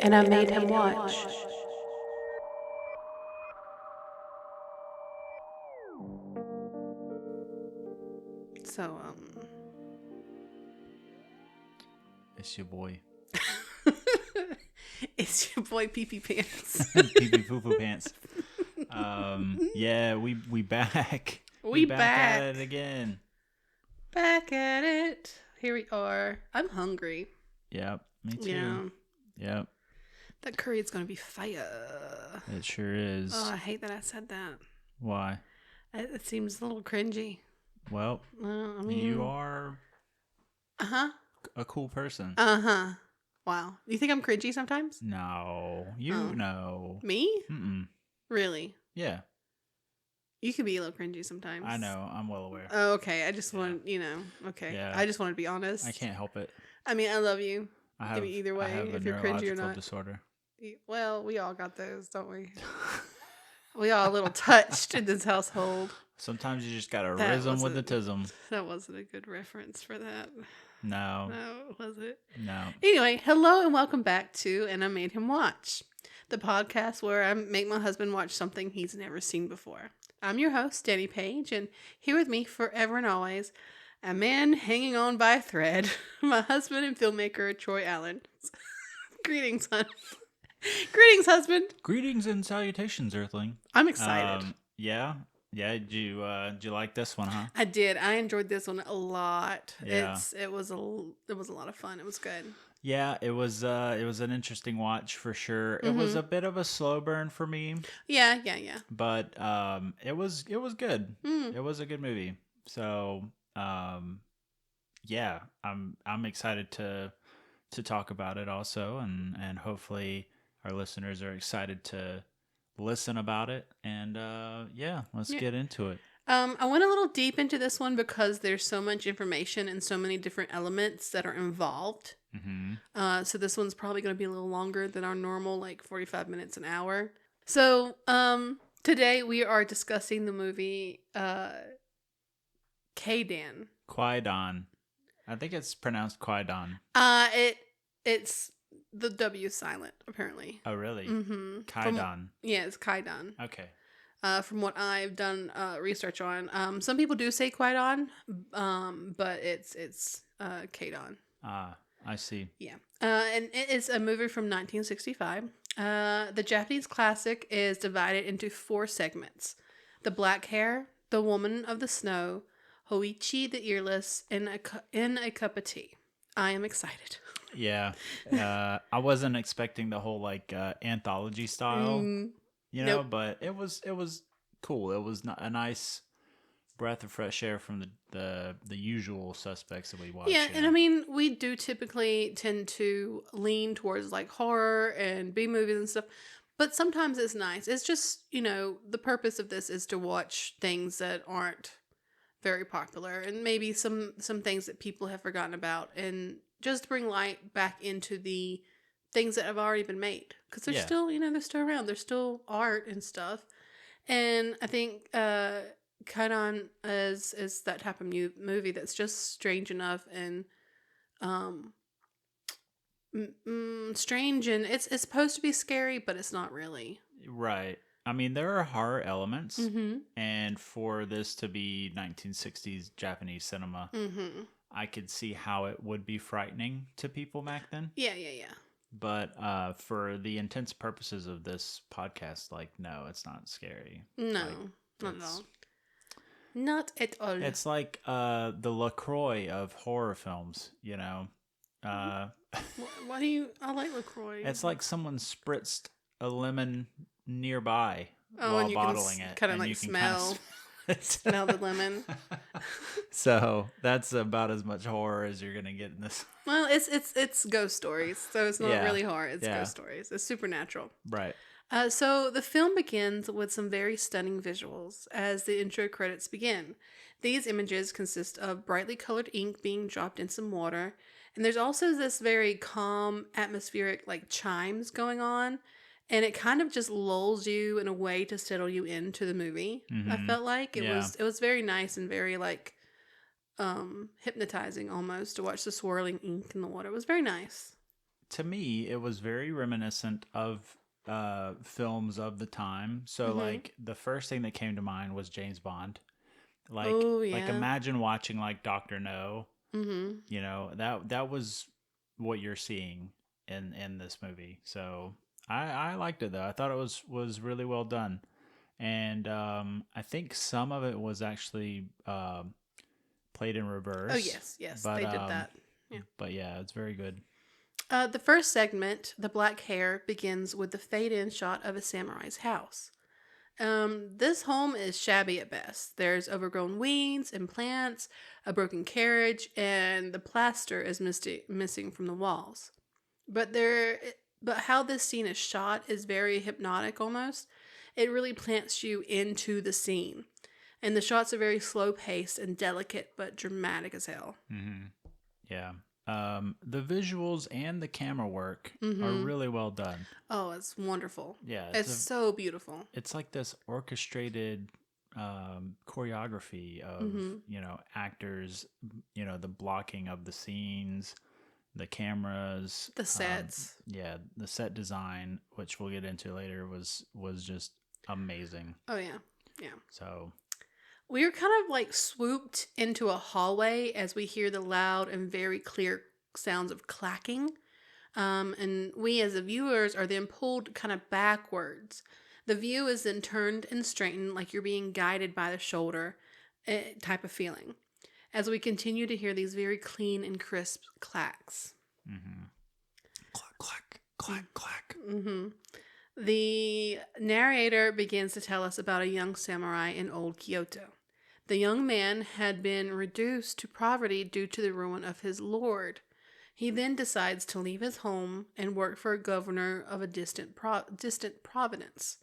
and I made him watch. So, It's your boy. it's your boy Pee Pee Pants. Pee Pee Poo Poo Pants. Yeah, we back. We back back. at it again. Back at it. Here we are. I'm hungry. Yep, me too. Yeah. Yep, That curry is going to be fire. it sure is. Oh, I hate that I said that. Why? It seems a little cringy. Well, I mean, you are Uh-huh. a cool person. Uh-huh. Wow. You think I'm cringy sometimes? No, you Oh. know. Me? Mm-mm. Really? Yeah, You could be a little cringy sometimes. I know. I'm well aware. Oh, okay. I just want, okay. Yeah. I just want to be honest. I can't help it. I mean, I love you. I have either way, I have if a you're cringy or neurological not. disorder. Well, we all got those, don't we? We all a little touched in this household. Sometimes you just got a That rhythm with the wasn't- tism. That wasn't a good reference for that. No, No, was it? no. Anyway, hello and welcome back to And I Made Him Watch, the podcast where I make my husband watch something he's never seen before. I'm your host, Dani Page, and here with me forever and always, a man hanging on by a thread, my husband and filmmaker, Troy Allen. Greetings, hon. Greetings, husband. Greetings and salutations, Earthling. I'm excited. Yeah. Did you like this one, huh? I did. I enjoyed this one a lot. Yeah. It was a lot of fun. It was good. Yeah, it was an interesting watch for sure. It was a bit of a slow burn for me, Yeah. but it was good. Mm. It was a good movie. So yeah, I'm excited to talk about it also, and hopefully our listeners are excited to listen about it. And let's get into it. I went a little deep into this one because there's so much information and so many different elements that are involved. Mm-hmm. So this one's probably going to be a little longer than our normal, like 45 minutes an hour. So today we are discussing the movie Kwaidan. Kwaidan. I think it's pronounced Kwaidan. It's the W silent apparently. Oh, really? Mm-hmm. Kwaidan. Yeah, it's Kwaidan. Okay. From what I've done research on, some people do say Kwaidan, but it's Kwaidan. I see. Yeah, and it is a movie from 1965. The Japanese classic is divided into 4 segments: the black hair, the woman of the snow, Hoichi the earless, and in a cup of tea. I am excited. Yeah. I wasn't expecting the whole like anthology style, Nope. but it was cool. It was a nice breath of fresh air from the usual suspects that we watch. Yeah, and I mean, we do typically tend to lean towards like horror and B movies and stuff, but sometimes it's nice. It's just, the purpose of this is to watch things that aren't very popular and maybe some things that people have forgotten about, and just bring light back into the things that have already been made, because they're still, they're still around. There's still art and stuff. And I think Kaidan is that type of movie that's just strange enough and strange, and it's supposed to be scary, but it's not really. Right. I mean, there are horror elements, Mm-hmm. and for this to be 1960s Japanese cinema, Mm-hmm. I could see how it would be frightening to people back then. Yeah. But for the intents purposes of this podcast, like, no, it's not scary. No, Like, not at all. Not at all. It's like the LaCroix of horror films, Why do you? I like LaCroix. It's like someone spritzed a lemon nearby and while you bottling can it. kind of and like you can smell. Smell the lemon. So that's about as much horror as you're gonna get in this. Well, it's ghost stories, so it's not really horror. It's Yeah. ghost stories. It's supernatural. Right. So the film begins with some very stunning visuals as the intro credits begin. These images consist of brightly colored ink being dropped in some water, and there's also this very calm, atmospheric like chimes going on, and it kind of just lulls you in a way to settle you into the movie. I felt like it was very nice and very like hypnotizing almost to watch the swirling ink in the water. It was very nice. to me, it was very reminiscent of films of the time. So Mm-hmm. like the first thing that came to mind was James Bond. Oh Like yeah. imagine watching like Doctor No. Mm-hmm. You know that was what you're seeing in this movie. So I liked it though. I thought it was really well done, and I think some of it was actually played in Oh reverse, yes, yes, but they did that. Yeah. yeah, it's very good. The first segment, the black hair, begins with the fade-in shot of a samurai's house. This home is shabby at best. There's overgrown weeds and plants, a broken carriage, and the plaster is missing from the walls. But there, but how this scene is shot is very hypnotic almost. It really plants you into the scene, and the shots are very slow paced and delicate, but dramatic as hell. Hmm. Yeah. The visuals and the camera work are Mm-hmm. really well done. Oh, it's wonderful. Yeah, It's so beautiful. it's like this orchestrated choreography of Mm-hmm. actors, the blocking of the scenes, the cameras, The sets. yeah, the set design, which we'll get into later, was just amazing. Oh yeah, yeah. So We are kind of like swooped into a hallway as we hear the loud and very clear sounds of clacking. And we, as the viewers, are then pulled kind of backwards. The view is then turned and straightened like you're being guided by the shoulder, type of feeling, as we continue to hear these very clean and crisp clacks. mhm. Clack clack clack clack. Mm-hmm. The narrator begins to tell us about a young samurai in old Kyoto. The young man had been reduced to poverty due to the ruin of his lord. He then decides to leave his home and work for a governor of a distant province.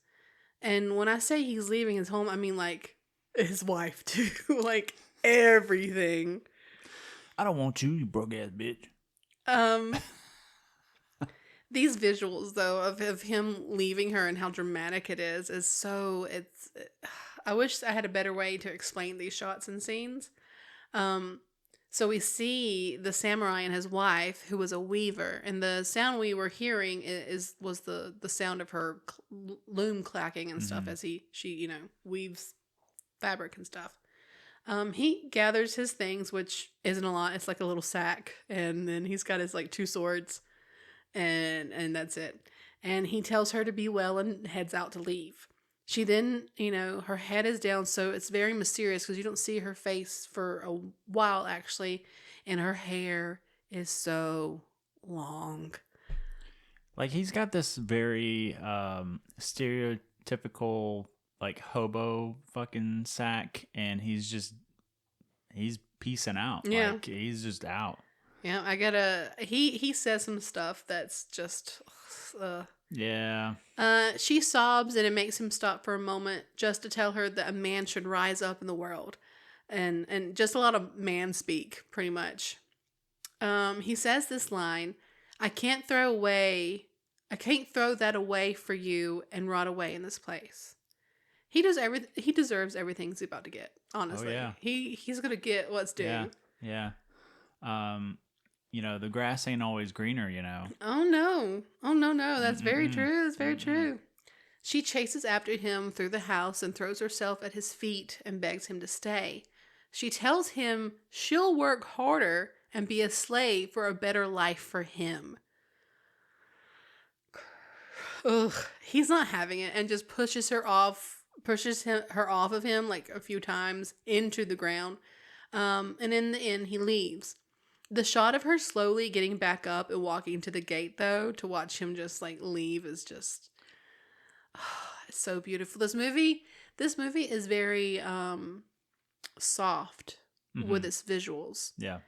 And when I say he's leaving his home, I mean like his wife too, like everything. I don't want you, you broke ass bitch. Um, these visuals though of him leaving her and how dramatic it is so it's. I wish I had a better way to explain these shots and scenes. Um, so we see the samurai and his wife, who was a weaver, and the sound we were hearing was the sound of her loom clacking and stuff Hmm. as she weaves fabric and stuff. He gathers his things, which isn't a lot. It's like a little sack, and then he's got his like two swords, and that's it. And he tells her to be well and heads out to leave. She then, her head is down, so it's very mysterious because you don't see her face for a while actually, and her hair is so long. Like he's got this very stereotypical like hobo fucking sack, and he's peacing out. Yeah, Like he's just out. yeah. I gotta. He says some stuff that's just. Uh, Yeah. she sobs and it makes him stop for a moment just to tell her that a man should rise up in the world, and just a lot of man speak pretty much. He says this line, I can't throw that away for you and rot away in this place." He deserves everything he's about to get, Oh honestly. yeah. He's gonna get what's Yeah. due. Yeah. Um, the grass ain't always greener. Oh no. Oh no, no. That's very Mm-mm-mm. true. That's very Mm-mm. true. She chases after him through the house and throws herself at his feet and begs him to stay. She tells him she'll work harder and be a slave for a better life for him. Ugh, he's not having it and just her off of him like a few times into the ground. And in the end, he leaves. The shot of her slowly getting back up and walking to the gate, though, to watch him just like leave is just it's so beautiful. This movie is very soft Mm-hmm. with its visuals. Yeah.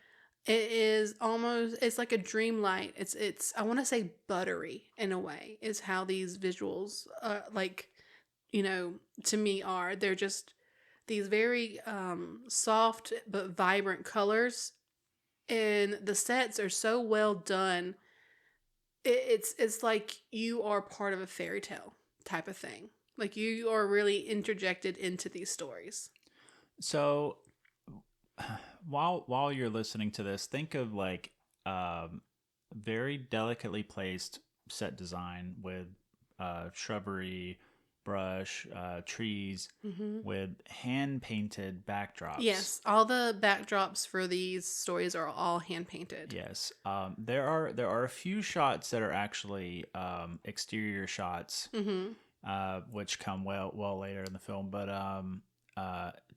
It's like a dreamlight. It's I want to say buttery in a way is how these visuals like to me are. They're just these very soft but vibrant colors, and the sets are so well done. It's like you are part of a fairy tale type of thing. Like you are really interjected into these stories. So while you're listening to this, think of like um very delicately placed set design with shrubbery, brush, trees, Hmm. with hand painted backdrops. Yes, all the backdrops for these stories are all hand painted. Yes, there are a few shots that are actually exterior shots, Hmm. which come well later in the film. But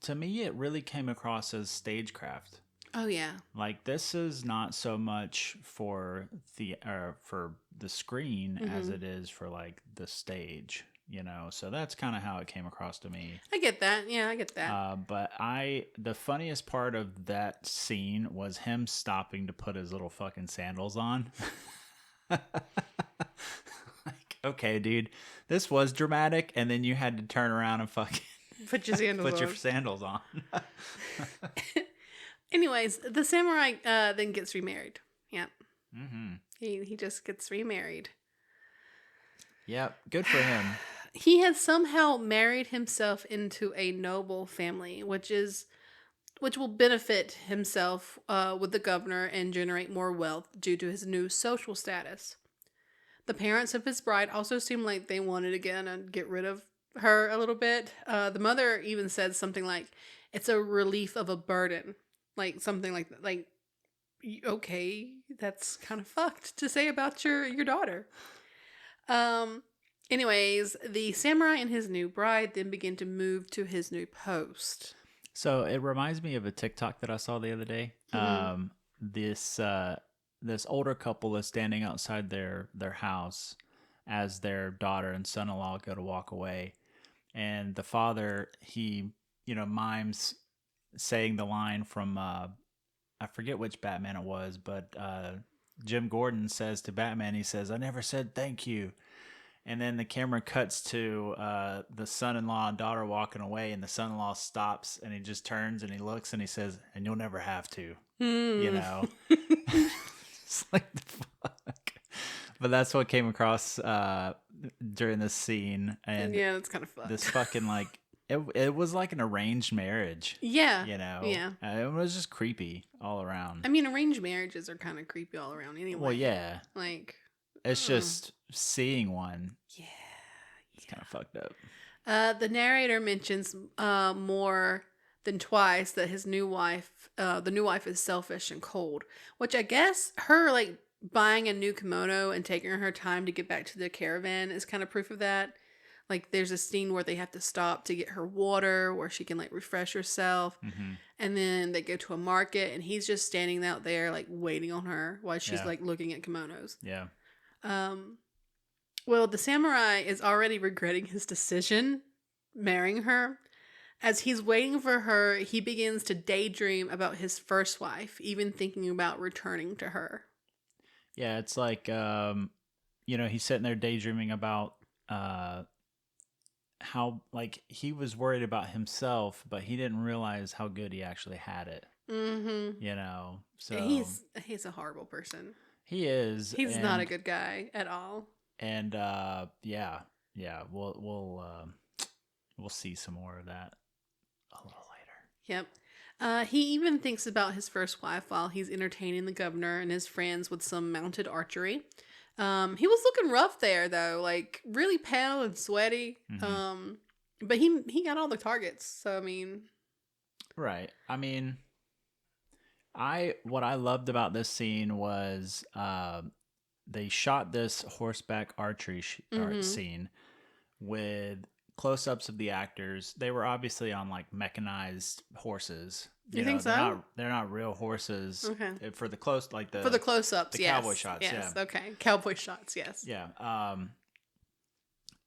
to me, it really came across as stagecraft. Oh yeah. Like this is not so much for the screen as Hmm. it is for like the stage, you know. So that's kind of how it came across to me. I get that. Yeah, I get that. But the funniest part of that scene was him stopping to put his little fucking sandals on. Like, okay, dude, this was dramatic, and then you had to turn around and fucking Put your sandals put your on. sandals on. Anyways, the samurai then gets remarried. Yep. Mm-hmm. He just gets remarried. Yep, good for him. He has somehow married himself into a noble family, which will benefit himself with the governor and generate more wealth due to his new social status. The parents of his bride also seem like they wanted again to get rid of her a little bit. The mother even said something like, "It's a relief of a burden," like something like that. Like, okay, that's kind of fucked to say about your daughter. Um. Anyways, the samurai and his new bride then begin to move to his new post. So it reminds me of a TikTok that I saw the other day. Hmm. This older couple is standing outside their house as their daughter and son-in-law go to walk away, and the father, he mimes saying the line from I forget which Batman it was, but Jim Gordon says to Batman, he says, "I never said thank you." And then the camera cuts to the son-in-law and daughter walking away, and the son-in-law stops and he just turns and he looks and he says, "And you'll never have to," you Hmm. know. It's like the fuck. But that's what came across during this scene, and Yeah, that's kind of fucked. this fucking like it was like an arranged marriage, Yeah. you know. Yeah. It was just creepy all around. I mean, arranged marriages are kind of creepy all around Well, anyway. yeah, Like, it's just seeing one. yeah. It's kind of fucked up. The narrator mentions more than twice that the new wife is selfish and cold, which I guess her like buying a new kimono and taking her time to get back to the caravan is kind of proof of that. Like, there's a scene where they have to stop to get her water, where she can like refresh herself, Mm-hmm. and then they go to a market, and he's just standing out there like waiting on her while she's Yeah. like looking at kimonos. Yeah. Um, well, the samurai is already regretting his decision marrying her. As he's waiting for her, he begins to daydream about his first wife, even thinking about returning to her. Yeah, it's like he's sitting there daydreaming about how like he was worried about himself, but he didn't realize how good he actually had it. Mm-hmm. So He's a horrible person. he is, He's not a good guy at all. and yeah, we'll see some more of that a little later. Yep. He even thinks about his first wife while he's entertaining the governor and his friends with some mounted archery. He was looking rough there though, like really pale and sweaty. Mm-hmm. But he got all the targets, so I mean, Right. I mean, what I loved about this scene was they shot this horseback archery art mm-hmm. scene with close-ups of the actors. They were obviously on like mechanized horses. You think They're so? not real horses. Okay. For the close, like For the close-ups, the yes. cowboy shots. Yes. Yeah. Okay. Cowboy shots. Yes. Yeah.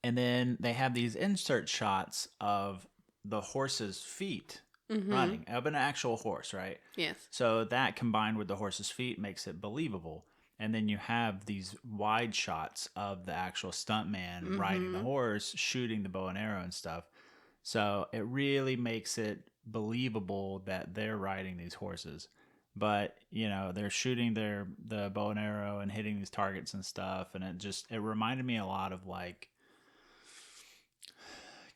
And then they have these insert shots of the horse's feet Mm-hmm. running of an actual horse, right? Yes. So that combined with the horse's feet makes it believable. And then you have these wide shots of the actual stuntman riding the Mm-hmm. horse, shooting the bow and arrow and stuff. So it really makes it believable that they're riding these horses. But, they're shooting the bow and arrow and hitting these targets and stuff. And it reminded me a lot of like,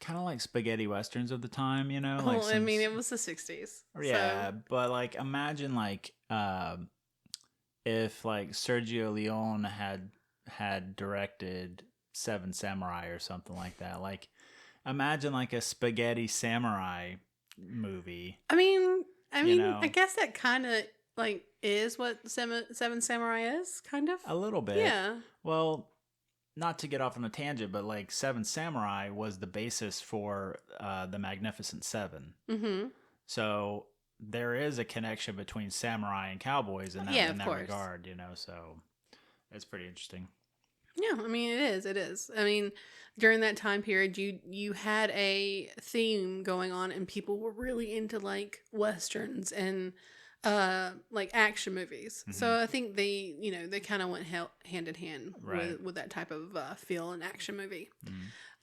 kind of like spaghetti westerns of the time, like Well, I mean, it was the 60s. yeah, So. but like imagine like if like Sergio Leone had directed Seven Samurai or something like that. Like, imagine like a spaghetti samurai movie, I mean, I you mean, I know, guess that kind of like is what Seven Samurai is, kind of. a little bit. Yeah. Well, not to get off on a tangent, but like Seven Samurai was the basis for the Magnificent Seven. Mm-hmm. So there is a connection between samurai and cowboys Yeah, in of that course. regard, you know. So it's pretty interesting. Yeah, I mean it is. It is. I mean, during that time period, you had a theme going on, and people were really into like westerns and like action movies. Hmm. So I think they kind of went hand in hand Right. with that type of feel and action movie.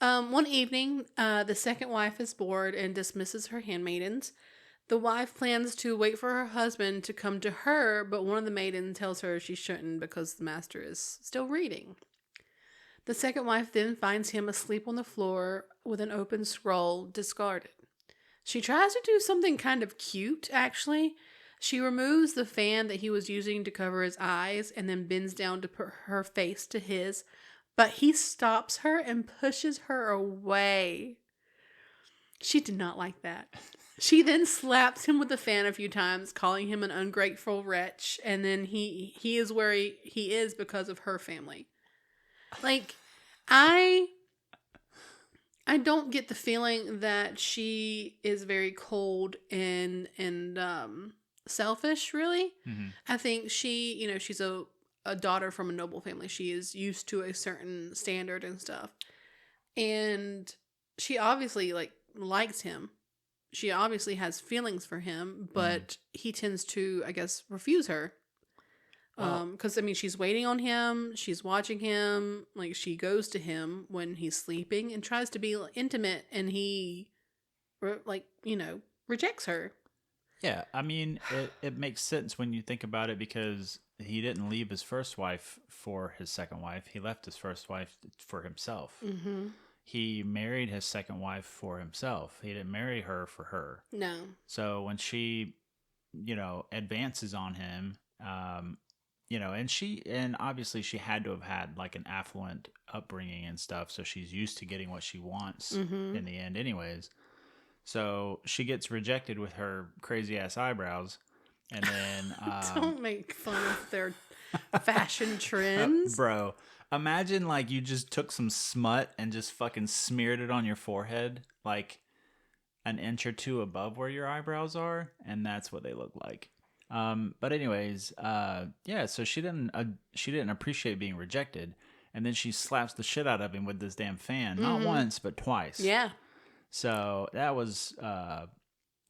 Hmm. One evening, the second wife is bored and dismisses her handmaidens. The wife plans to wait for her husband to come to her, but one of the maidens tells her she shouldn't because the master is still reading. The second wife then finds him asleep on the floor with an open scroll, discarded. She tries to do something kind of cute, actually. She removes the fan that he was using to cover his eyes and then bends down to put her face to his, but he stops her and pushes her away. She did not like that. She then slaps him with the fan a few times, calling him an ungrateful wretch, and then he is where he is because of her family. Like, I I don't get the feeling that she is very cold and selfish, really. Hmm. I think she's a daughter from a noble family. She is used to a certain standard and stuff. And she obviously like likes him. She obviously has feelings for him, Hmm. but he tends to, I guess, refuse her. Well, Because I mean, she's waiting on him. She's watching him. Like she goes to him when he's sleeping and tries to be intimate, and he, like rejects her. yeah, I mean, it makes sense when you think about it because he didn't leave his first wife for his second wife. He left his first wife for himself. Mm-hmm. He married his second wife for himself. He didn't marry her for her. No. So when she, advances on him, and obviously she had to have had like an affluent upbringing and stuff. So she's used to getting what she wants Mm-hmm. in the end, anyways. So she gets rejected with her crazy ass eyebrows. And then, Don't make fun of their fashion trends. bro, imagine like you just took some smut and just fucking smeared it on your forehead, like an inch or two above where your eyebrows are, and that's what they look like. But anyways, yeah. So she didn't appreciate being rejected, and then she slaps the shit out of him with this damn fan, not Mm-hmm. once but twice. Yeah. So that was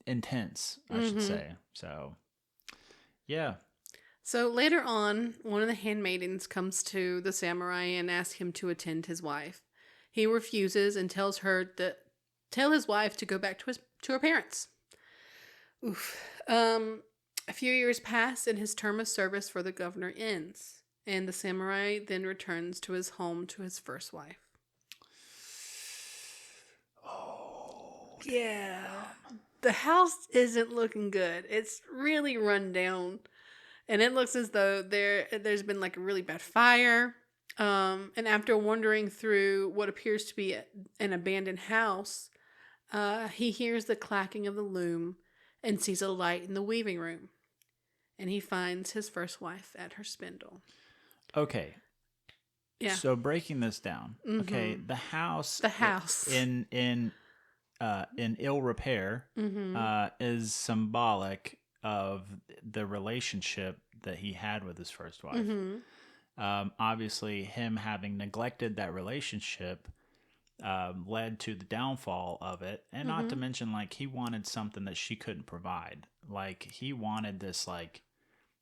intense, I should Mm-hmm. say. So yeah. So later on, one of the handmaidens comes to the samurai and asks him to attend his wife. He refuses and tells her that tell his wife to go back to her parents. Oof. A few years pass and his term of service for the governor ends, and the samurai then returns to his home to his first wife. Oh, Yeah. The house isn't looking good. It's really run down. And it looks as though there's been like a really bad fire. And after wandering through what appears to be an abandoned house, he hears the clacking of the loom and sees a light in the weaving room. And he finds his first wife at her spindle. okay. Yeah. So breaking this down, okay, Mm-hmm. the house The house. in ill repair Mm-hmm. is symbolic of the relationship that he had with his first wife. Mm-hmm. Obviously, him having neglected that relationship led to the downfall of it, and not to Mm-hmm. mention, like, he wanted something that she couldn't provide. Like, he wanted this like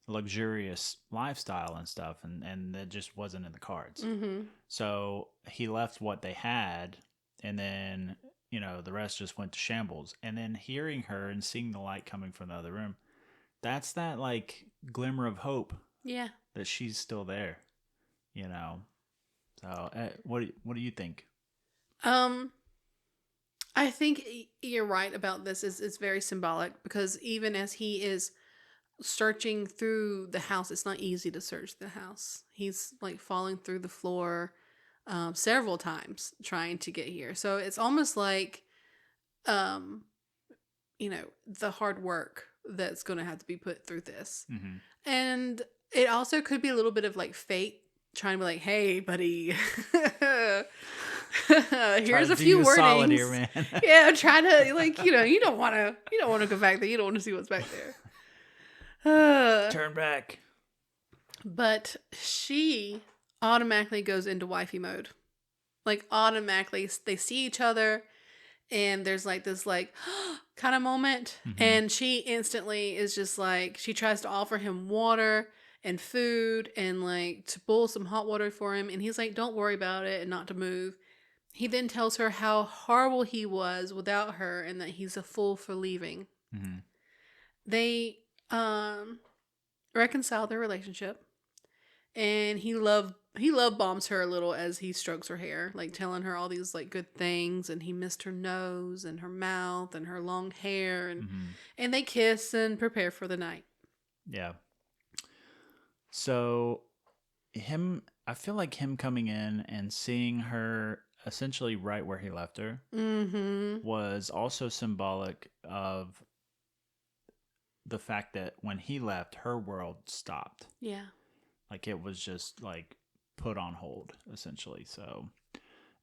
luxurious lifestyle and stuff, and that just wasn't in the cards. Mm-hmm. So he left what they had, and then the rest just went to shambles. And then hearing her and seeing the light coming from the other room, that's that like glimmer of hope Yeah. that she's still there. You know. So what do you think? Um, I think you're right about this. It's very symbolic because even as he is searching through the house. It's not easy to search the house. He's like falling through the floor several times trying to get here. So it's almost like, um, the hard work that's going to have to be put through this. Mm-hmm. And it also could be a little bit of like fate trying to be like, hey, buddy, here's a few solid warnings. here, man. Yeah, try to like, you don't want to go back there. You don't want to see what's back there. Turn back. But she automatically goes into wifey mode. Like automatically, they see each other, and there's like this like kind of moment, and she instantly is just like, she tries to offer him water and food and like to boil some hot water for him, and he's like, don't worry about it, and not to move. He then tells her how horrible he was without her and that he's a fool for leaving. Mm-hmm. They reconcile their relationship, and he love bombs her a little as he strokes her hair, like telling her all these like good things, and he missed her nose and her mouth and her long hair, and they kiss and prepare for the night. Yeah. So I feel like him coming in and seeing her essentially right where he left her was also symbolic of the fact that when he left, her world stopped. Yeah. Like it was just like put on hold, essentially. So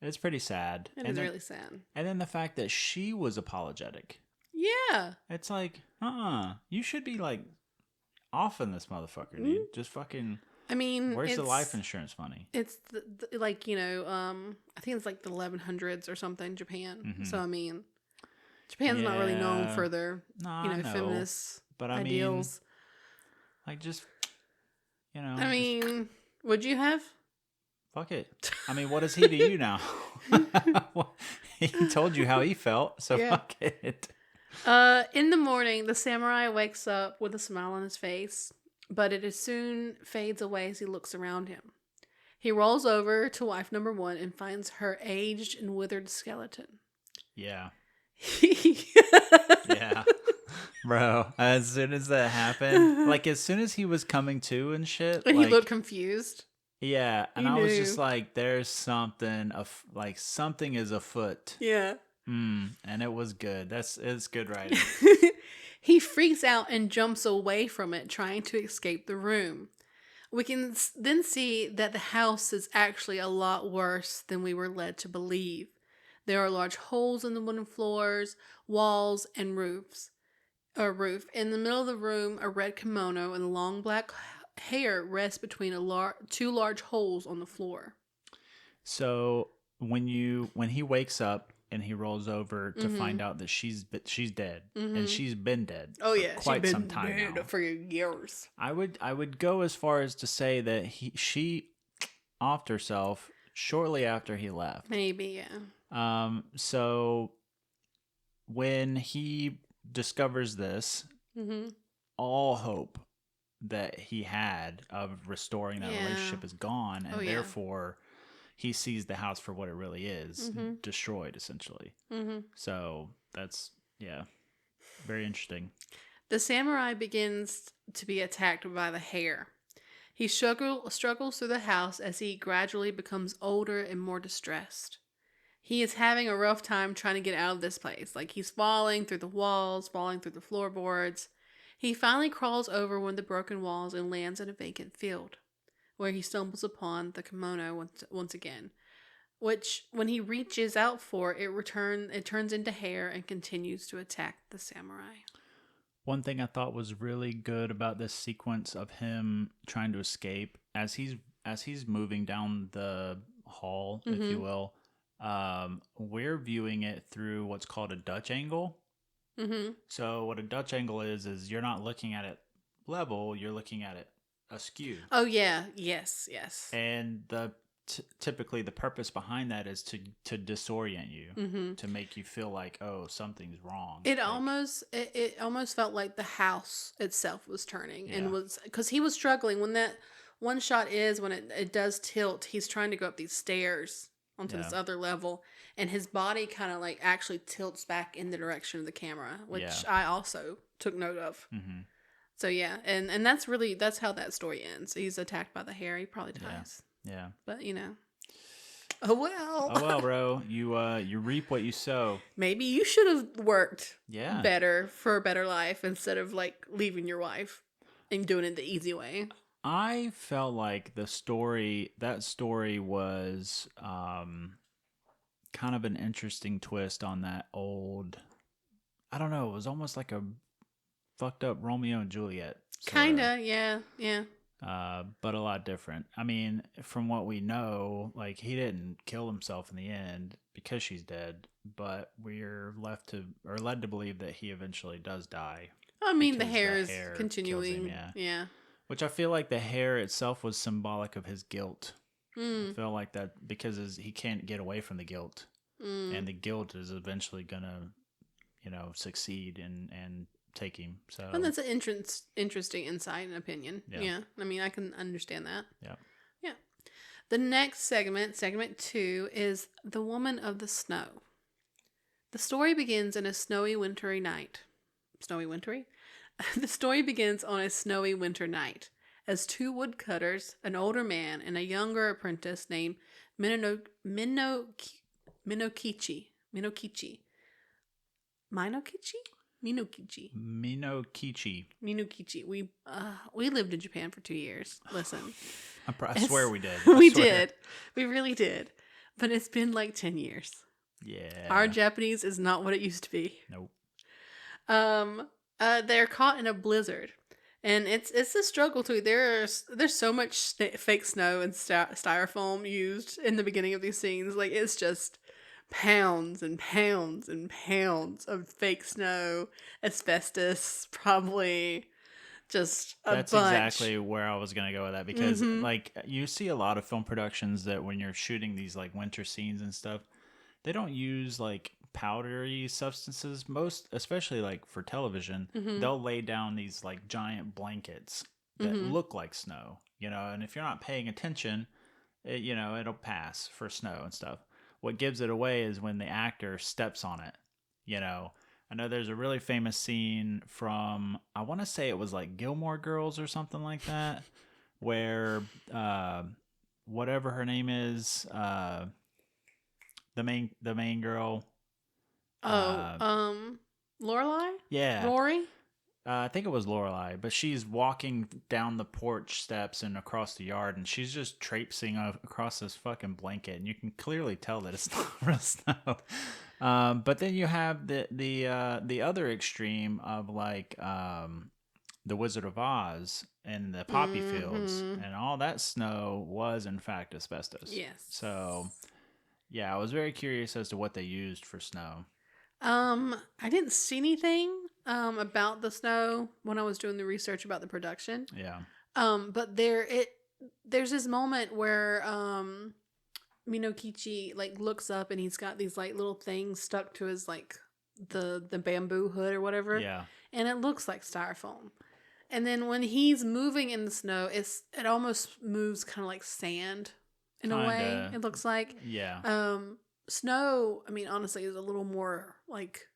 it's pretty sad. It is really sad. And then the fact that she was apologetic. Yeah. It's like, you should be like off in this motherfucker, dude. Just fucking. I mean, where's the life insurance money? It's like, I think it's like the 1100s or something, Japan. So I mean, Japan's not really known for their feminist ideals. Like just, I mean, would you have? Fuck it. I mean, what is he to you now? He told you how he felt, so fuck it. In the morning, the samurai wakes up with a smile on his face, but it soon fades away as he looks around him. He rolls over to wife number one and finds her aged and withered skeleton. Yeah. Yeah. Bro, as soon as that happened, like as soon as he was coming to and shit. And like, he looked confused. Yeah, and I was just like, there's something, like something is afoot. Yeah. And it was good. It's good writing. He freaks out and jumps away from it, trying to escape the room. We can then see that the house is actually a lot worse than we were led to believe. There are large holes in the wooden floors, walls, and roof. In the middle of the room, a red kimono and long black hair rests between two large holes on the floor. So when he wakes up and he rolls over to find out that she's dead, and she's been dead. Oh yeah, quite some time now. For years. I would go as far as to say that she offed herself shortly after he left. Maybe, yeah. So when he discovers this, all hope that he had of restoring that relationship is gone, and therefore he sees the house for what it really is, destroyed essentially. So that's very interesting. The samurai begins to be attacked by the hair. He struggles through the house as he gradually becomes older and more distressed. He is having a rough time trying to get out of this place. Like he's falling through the walls, falling through the floorboards. He finally crawls over one of the broken walls and lands in a vacant field, where he stumbles upon the kimono once again, which, when he reaches out for it, it turns into hair and continues to attack the samurai. One thing I thought was really good about this sequence of him trying to escape, as he's moving down the hall, if you will, we're viewing it through what's called a Dutch angle. So what a Dutch angle is you're not looking at it level, you're looking at it askew. Oh yeah, yes. And typically the purpose behind that is to disorient you, to make you feel like, oh, something's wrong. It almost felt like the house itself was turning, and was, because he was struggling when that one shot is when it does tilt. He's trying to go up these stairs onto this other level, and his body kind of like actually tilts back in the direction of the camera, which I also took note of. So yeah, and that's how that story ends. He's attacked by the hair. He probably Yeah. dies. Yeah. But oh well. Oh well, bro. You reap what you sow. Maybe you should have worked Yeah. better for a better life instead of like leaving your wife and doing it the easy way. I felt like that story was kind of an interesting twist on that old. I don't know. It was almost like a fucked up Romeo and Juliet sort of. Kinda, yeah, yeah. But a lot different. I mean, from what we know, like he didn't kill himself in the end because she's dead, but we're led to believe that he eventually does die I mean, the because the hair is hair kills him. continuing. Yeah, Yeah. which I feel like the hair itself was symbolic of his guilt. I Mm, feel like that because he can't get away from the guilt, mm. and the guilt is eventually gonna, succeed and take him. Well, So that's an interesting insight and opinion. yeah, Yeah. I mean, I can understand that. yeah. Yeah. The next segment 2, is The Woman of the Snow. The story begins in a snowy, wintry night. Snowy, wintry? The story begins on a snowy winter night as two woodcutters, an older man and a younger apprentice named Minokichi. Minokichi. Minokichi? Minokichi. Minokichi. Minokichi. We lived in Japan for 2 years. Listen. I swear we did. We I swear. did. We really did. But it's been like 10 years. Yeah. Our Japanese is not what it used to be. Nope. They're caught in a blizzard, and it's a struggle too. There's so much fake snow and styrofoam used in the beginning of these scenes. Like it's just pounds and pounds and pounds of fake snow, asbestos, probably just a That's bunch. exactly where I was going to go with that because like you see a lot of film productions that when you're shooting these like winter scenes and stuff, they don't use like powdery substances. Most, especially like for television, they'll lay down these like giant blankets that look like snow, and if you're not paying attention, it'll pass for snow and stuff. What gives it away is when the actor steps on it, I know there's a really famous scene from, I want to say it was like Gilmore Girls or something like that, where whatever her name is, the main girl. Lorelai? Yeah. Rory? I think it was Lorelai, but she's walking down the porch steps and across the yard, and she's just traipsing across this fucking blanket, and you can clearly tell that it's not real snow. But then you have the other extreme of like the Wizard of Oz and the poppy fields, and all that snow was in fact asbestos. Yes. So yeah, I was very curious as to what they used for snow. I didn't see anything about the snow when I was doing the research about the production. Yeah. But there's this moment where Minokichi like looks up and he's got these like little things stuck to his like the bamboo hood or whatever. Yeah. And it looks like styrofoam. And then when he's moving in the snow, it almost moves kind of like sand in a way. It looks like. Yeah. Snow, I mean, honestly, is a little more like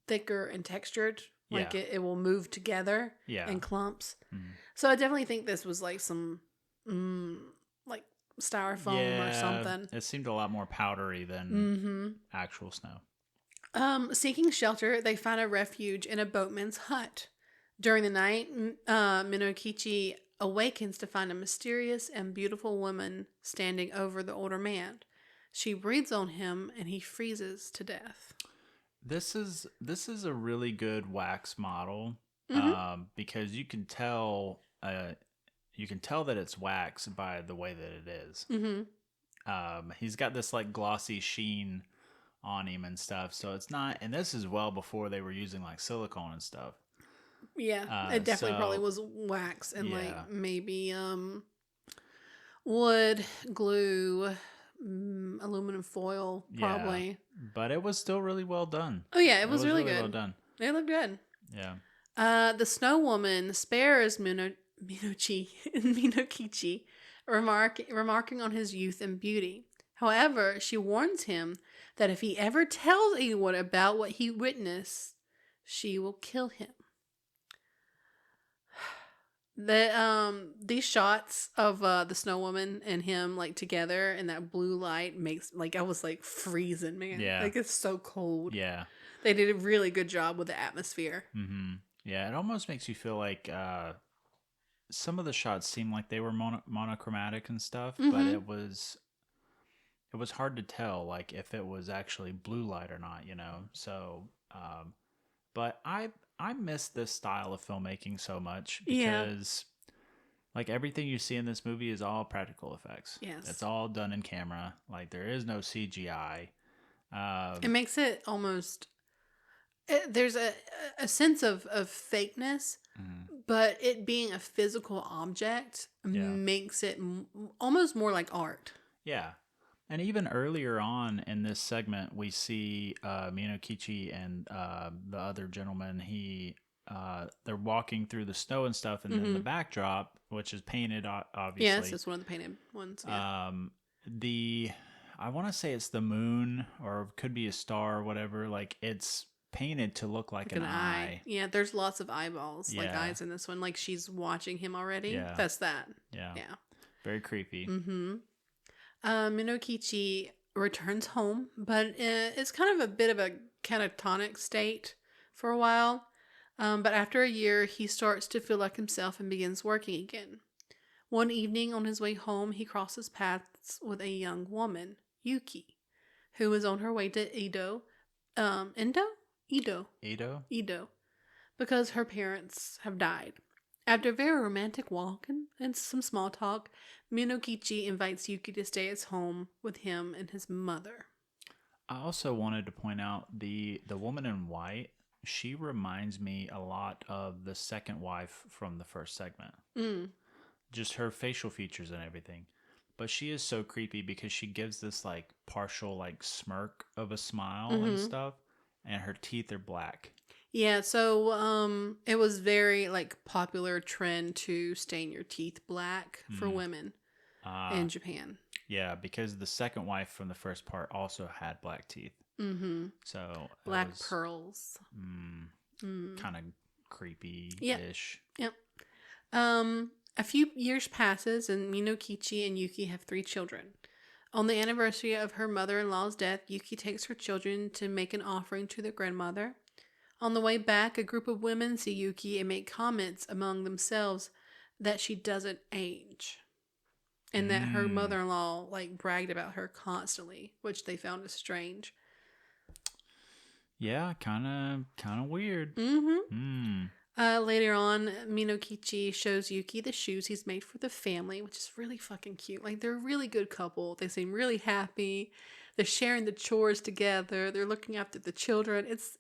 thicker and textured. Like Yeah. it will move together Yeah. in clumps. Mhm. So I definitely think this was like some like styrofoam or something. It seemed a lot more powdery than actual snow. Seeking shelter, they find a refuge in a boatman's hut. During the night, Minokichi awakens to find a mysterious and beautiful woman standing over the older man. She breathes on him and he freezes to death. This is a really good wax model because you can tell that it's wax by the way that it is. He's got this like glossy sheen on him and stuff, so it's not. And this is well before they were using like silicone and stuff. Yeah, it definitely probably was wax and yeah. like maybe wood, glue, aluminum foil, probably. Yeah, but it was still really well done. Oh yeah, it was really good. Well done. It looked good. Yeah. The snow woman spares Minokichi, remarking on his youth and beauty. However, she warns him that if he ever tells anyone about what he witnessed, she will kill him. These shots of the snow woman and him like together in that blue light makes like I was like freezing, man. Yeah. Like it's so cold. Yeah. They did a really good job with the atmosphere. Mm-hmm. Yeah, it almost makes you feel like some of the shots seem like they were monochromatic and stuff, but Mm-hmm. it was hard to tell like if it was actually blue light or not, you know. So, but I miss this style of filmmaking so much Yeah. because like everything you see in this movie is all practical effects. It's Yes. all done in camera. Like there is no CGI. It makes it almost there's a sense of fakeness, Mhm. but it being a physical object Yeah. makes it almost more like art. Yeah. And even earlier on in this segment, we see Minokichi and the other gentleman. They're walking through the snow and stuff, and then the Mm-hmm. backdrop, which is painted, Yes, obviously. it's one of the painted ones. Yeah. Um, the I want to say it's the moon, or could be a star, or whatever. Like it's painted to look like Like an an eye. eye. Yeah, there's lots of eyeballs, like Yeah, eyes in this one. Like she's watching him already. yeah, That's that. yeah. Yeah. Very creepy. Mm-hmm. Minokichi returns home, but it's kind of a bit of a catatonic state for a while. But after a year, he starts to feel like himself and begins working again. One evening on his way home, he crosses paths with a young woman, Yuki, who is on her way to Edo. Endo? Edo. Edo. Edo. Because her parents have died. After a very romantic walk and some small talk, Minokichi invites Yuki to stay at home with him and his mother. I also wanted to point out the woman in white. She reminds me a lot of the second wife from the first segment. Mm. Just her facial features and everything. But she is so creepy because she gives this like partial like smirk of a smile and Mm-hmm. stuff, and her teeth are black. Yeah, so it was very like popular trend to stain your teeth black for Mm. women Uh in Japan. yeah, because the second wife from the first part also had black teeth. Mm-hmm. So it Black was pearls. Mm. kind of creepy Yep. ish. Yep. A few years passes and Minokichi and Yuki have 3 children. On the anniversary of her mother-in-law's death, Yuki takes her children to make an offering to their grandmother. On the way back, a group of women see Yuki and make comments among themselves that she doesn't age. And that her Mm. mother-in-law like bragged about her constantly, which they found as strange. Yeah, kind of weird. Mm-hmm. Hmm. Later on, Minokichi shows Yuki the shoes he's made for the family, which is really fucking cute. Like, they're a really good couple. They seem really happy. They're sharing the chores together. They're looking after the children. It's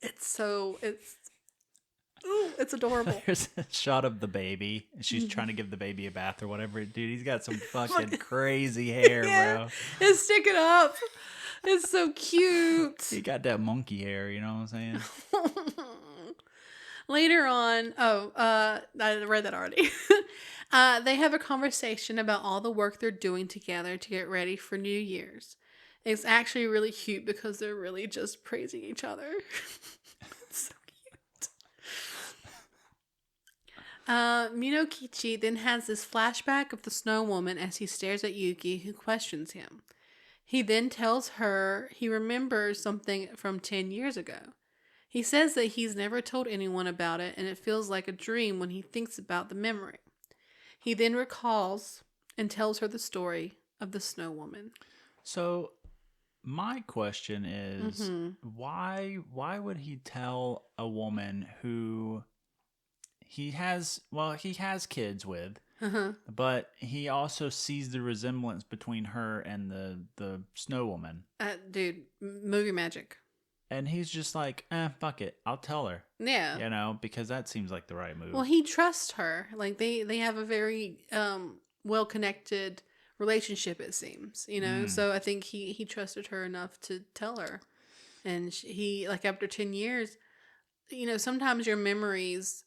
adorable. There's a shot of the baby. She's trying to give the baby a bath or whatever. Dude, he's got some fucking crazy hair, Yeah, bro. it's sticking up. It's so cute. He got that monkey hair, you know what I'm saying? Later on, I read that already. They have a conversation about all the work they're doing together to get ready for New Year's. It's actually really cute because they're really just praising each other. It's so cute. Minokichi then has this flashback of the snow woman as he stares at Yuki, who questions him. He then tells her he remembers something from 10 years ago. He says that he's never told anyone about it and it feels like a dream when he thinks about the memory. He then recalls and tells her the story of the snow woman. So my question is Mm-hmm. why would he tell a woman who he has kids with, Uh-huh. but he also sees the resemblance between her and the snow woman. Dude, movie magic. And he's just like, fuck it. I'll tell her. Yeah. You know, because that seems like the right move. Well, he trusts her. Like they have a very well connected relationship. It seems, you know. So I think he trusted her enough to tell her, and he like after 10 years, you know, sometimes your memories,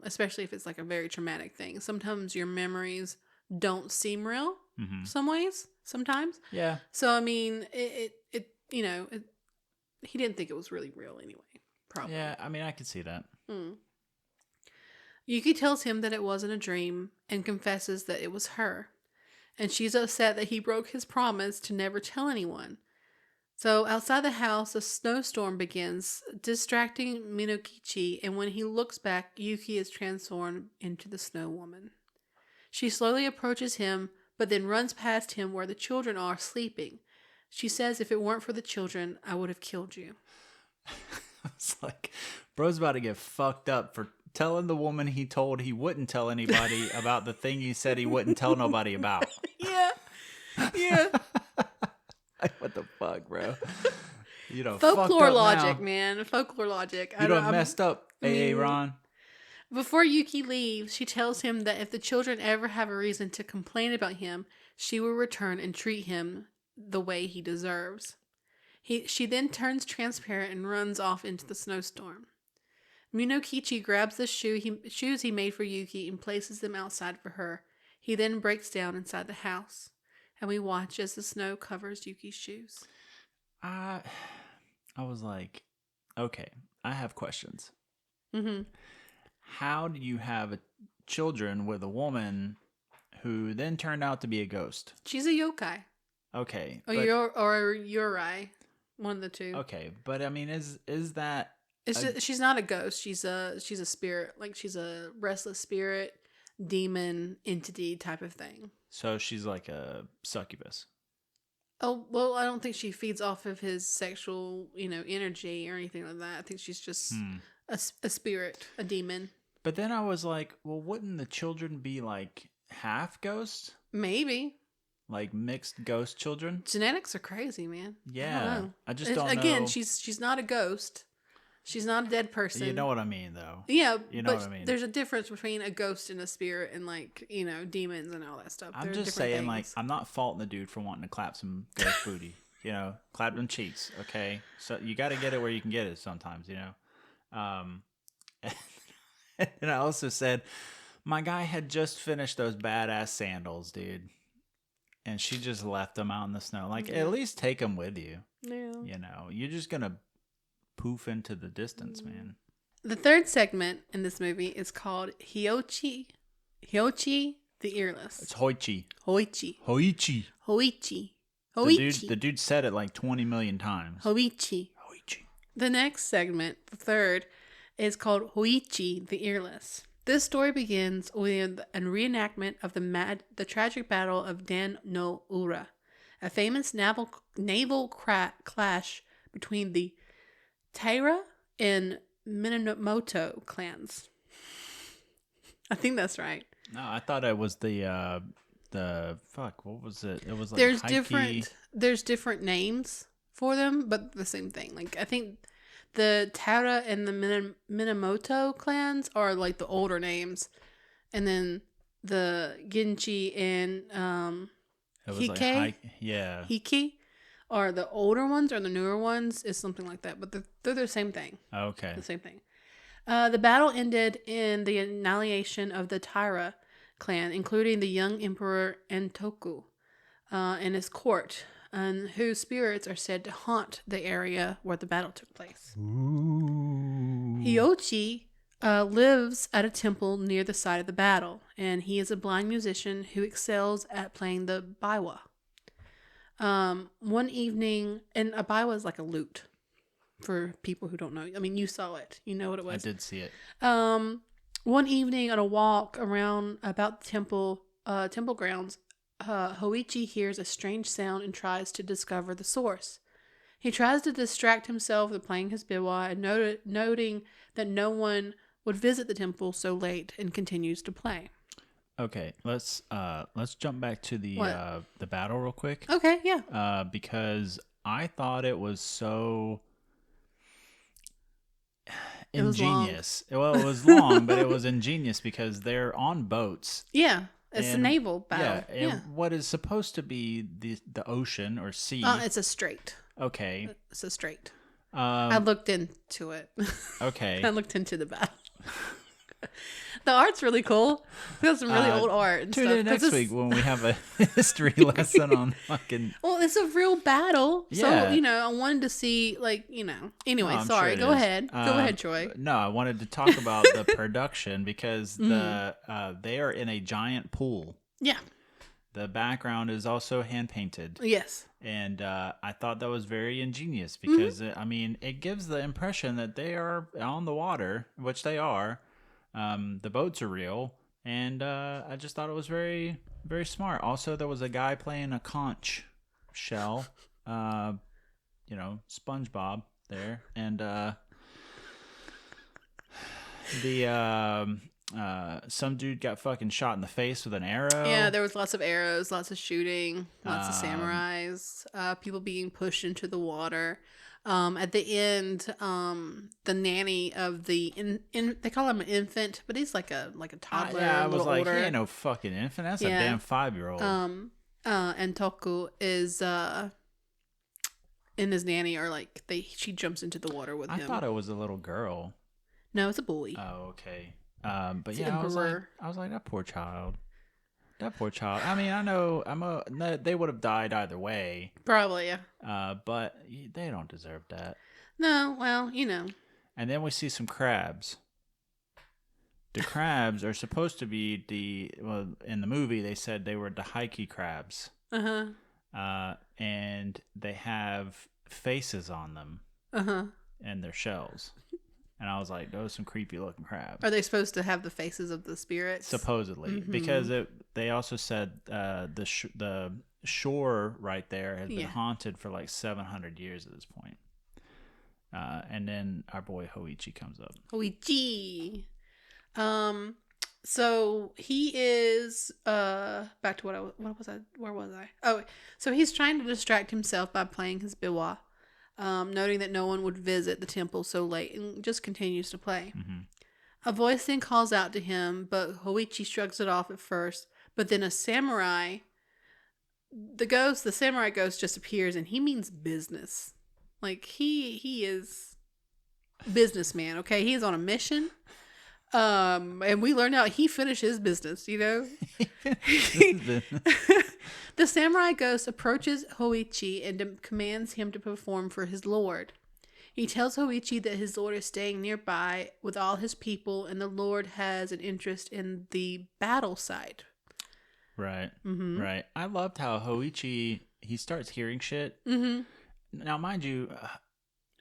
especially if it's like a very traumatic thing, sometimes your memories don't seem real. Mm-hmm. Some ways, sometimes. Yeah. So I mean, it you know, he didn't think it was really real anyway. Probably. Yeah, I mean, I could see that. Yuki tells him that it wasn't a dream and confesses that it was her. And she's upset that he broke his promise to never tell anyone. So outside the house, a snowstorm begins, distracting Minokichi, and when he looks back, Yuki is transformed into the Snow Woman. She slowly approaches him, but then runs past him where the children are sleeping. She says, if it weren't for the children, I would have killed you. It's like, bro's about to get fucked up for telling the woman he told he wouldn't tell anybody about the thing he said he wouldn't tell nobody about. Yeah. Yeah. What the fuck, bro? You know, Folklore logic, man. Folklore logic. You done messed up, AA Ron. Before Yuki leaves, she tells him that if the children ever have a reason to complain about him, she will return and treat him the way he deserves. She then turns transparent and runs off into the snowstorm. Minokichi grabs the shoes he made for Yuki and places them outside for her. He then breaks down inside the house, and we watch as the snow covers Yuki's shoes. I was like, okay, I have questions. Mm-hmm. How do you have children with a woman who then turned out to be a ghost? She's a yokai. Okay. Or Yurei. One of the two. Okay, but I mean, is that... she's not a ghost. She's a spirit. Like, she's a restless spirit, demon, entity type of thing. So she's like a succubus. Oh, well, I don't think she feeds off of his sexual, energy or anything like that. I think she's just a spirit, a demon. But then I was like, well, wouldn't the children be like half ghosts? Maybe. Like mixed ghost children? Genetics are crazy, man. Yeah. I just don't know. Again, she's not a ghost. She's not a dead person. You know what I mean, though. Yeah, you know what I mean. There's a difference between a ghost and a spirit and, like, demons and all that stuff. I'm just saying, like, I'm not faulting the dude for wanting to clap some ghost booty. Clap them cheeks, okay? So you got to get it where you can get it sometimes, And I also said, my guy had just finished those badass sandals, dude. And she just left them out in the snow. Like, at least take them with you. Yeah. You're just going to poof into the distance, man. The third segment in this movie is called Hyochi the Earless. It's Hoichi. Hoichi. The dude said it like 20 million times. Hoichi. The next segment, the third, is called Hoichi the Earless. This story begins with a reenactment of the tragic battle of Dan no Ura, a famous naval clash between the Taira and Minamoto clans. I think that's right. No, I thought it was the fuck. What was it? It was like there's different names for them, but the same thing. Like, I think the Taira and the Minamoto clans are like the older names, and then the Genchi and Hiki are the older ones, or the newer ones is something like that. But they're the same thing. Okay. The same thing. The battle ended in the annihilation of the Taira clan, including the young emperor Entoku and his court, and whose spirits are said to haunt the area where the battle took place. Ooh. Hyochi lives at a temple near the site of the battle, and he is a blind musician who excels at playing the biwa. One evening, and a biwa is like a lute for people who don't know. I mean, you saw it. You know what it was. I did see it. One evening on a walk around about the temple grounds, Hoichi hears a strange sound and tries to discover the source. He tries to distract himself with playing his biwa and noting that no one would visit the temple so late, and continues to play. Okay, let's jump back to the battle real quick. Okay, yeah. Because I thought it was so ingenious. It was long, but it was ingenious because they're on boats. Yeah. It's a naval battle. Yeah, and what is supposed to be the ocean or sea. It's a strait. Okay. It's a strait. I looked into it. Okay. I looked into the battle. The art's really cool. We got some really old art and Tune stuff. in 'Cause next week when we have a history lesson on fucking. well, it's a real battle. So, Yeah. I wanted to see, No, Anyway, I'm sorry. sure it Go is. ahead. Go ahead, Troy. No, I wanted to talk about the production because they are in a giant pool. Yeah. The background is also hand painted. Yes. And I thought that was very ingenious because, it gives the impression that they are on the water, which they are. The boats are real. And I just thought it was very, very smart. Also, there was a guy playing a conch shell, SpongeBob there. And some dude got fucking shot in the face with an arrow. Yeah, there was lots of arrows, lots of shooting, lots of samurais, people being pushed into the water. At the end, the nanny of the they call him an infant, but he's like a toddler. Yeah, I was like, older. he ain't no fucking infant. That's a damn 5-year-old. And Toku is and his nanny are she jumps into the water with him. I thought it was a little girl. No, it's a boy. Oh, okay. But It's yeah, I was like, that poor child. That poor child. I mean, I know they would have died either way. Probably, yeah. But they don't deserve that. No, well, And then we see some crabs. The crabs are supposed to be in the movie they said they were the Heike crabs. Uh-huh. And they have faces on them. Uh-huh. And their shells. And I was like, those are some creepy looking crabs. Are they supposed to have the faces of the spirits? Supposedly. Because they also said the shore right there has been haunted for like 700 years at this point. And then our boy Hoichi comes up. Hoichi. So he is back to where was I? Oh, so he's trying to distract himself by playing his biwa. Noting that no one would visit the temple so late, and just continues to play. Mm-hmm. A voice then calls out to him, but Hoichi shrugs it off at first. But then a samurai, the samurai ghost just appears, and he means business. Like he is businessman. Okay, he is on a mission. And we learned out he finished his business. The samurai ghost approaches Hoichi and commands him to perform for his lord. He tells Hoichi that his lord is staying nearby with all his people, and the lord has an interest in the battle side. Right. Mm-hmm. Right. I loved how Hoichi, he starts hearing shit. Mm-hmm. Now, mind you,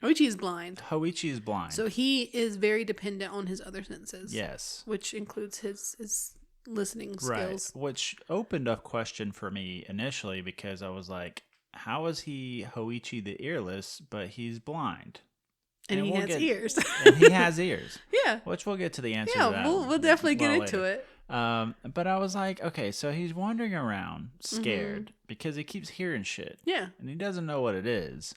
Hoichi is blind. Hoichi is blind. So he is very dependent on his other senses. Yes. Which includes his listening skills. Right. Which opened up question for me initially because I was like, how is he Hoichi the earless, but he's blind? And he has ears. And he has ears. Yeah. Which we'll get to the answer to that. Yeah, we'll definitely get into it. But I was like, okay, so he's wandering around scared because he keeps hearing shit. Yeah. And he doesn't know what it is.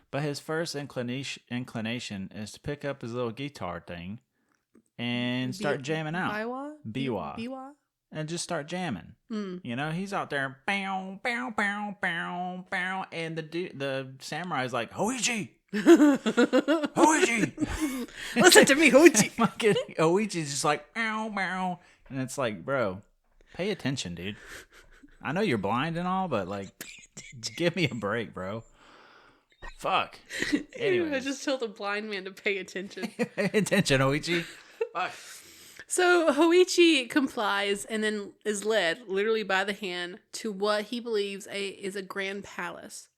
But his first inclination is to pick up his little guitar thing and start jamming out. Biwa. And just start jamming. He's out there, bow, bow, bow, bow, bow, and the samurai's like, Hoichi! Hoichi! Listen to me, Hoichi! Hoichi's just like, bow, bow. And it's like, bro, pay attention, dude. I know you're blind and all, but like, give me a break, bro. Fuck. Anyways. I just told a blind man to pay attention. Pay attention, Hoichi. Fuck. So Hoichi complies and then is led, literally by the hand, to what he believes is a grand palace.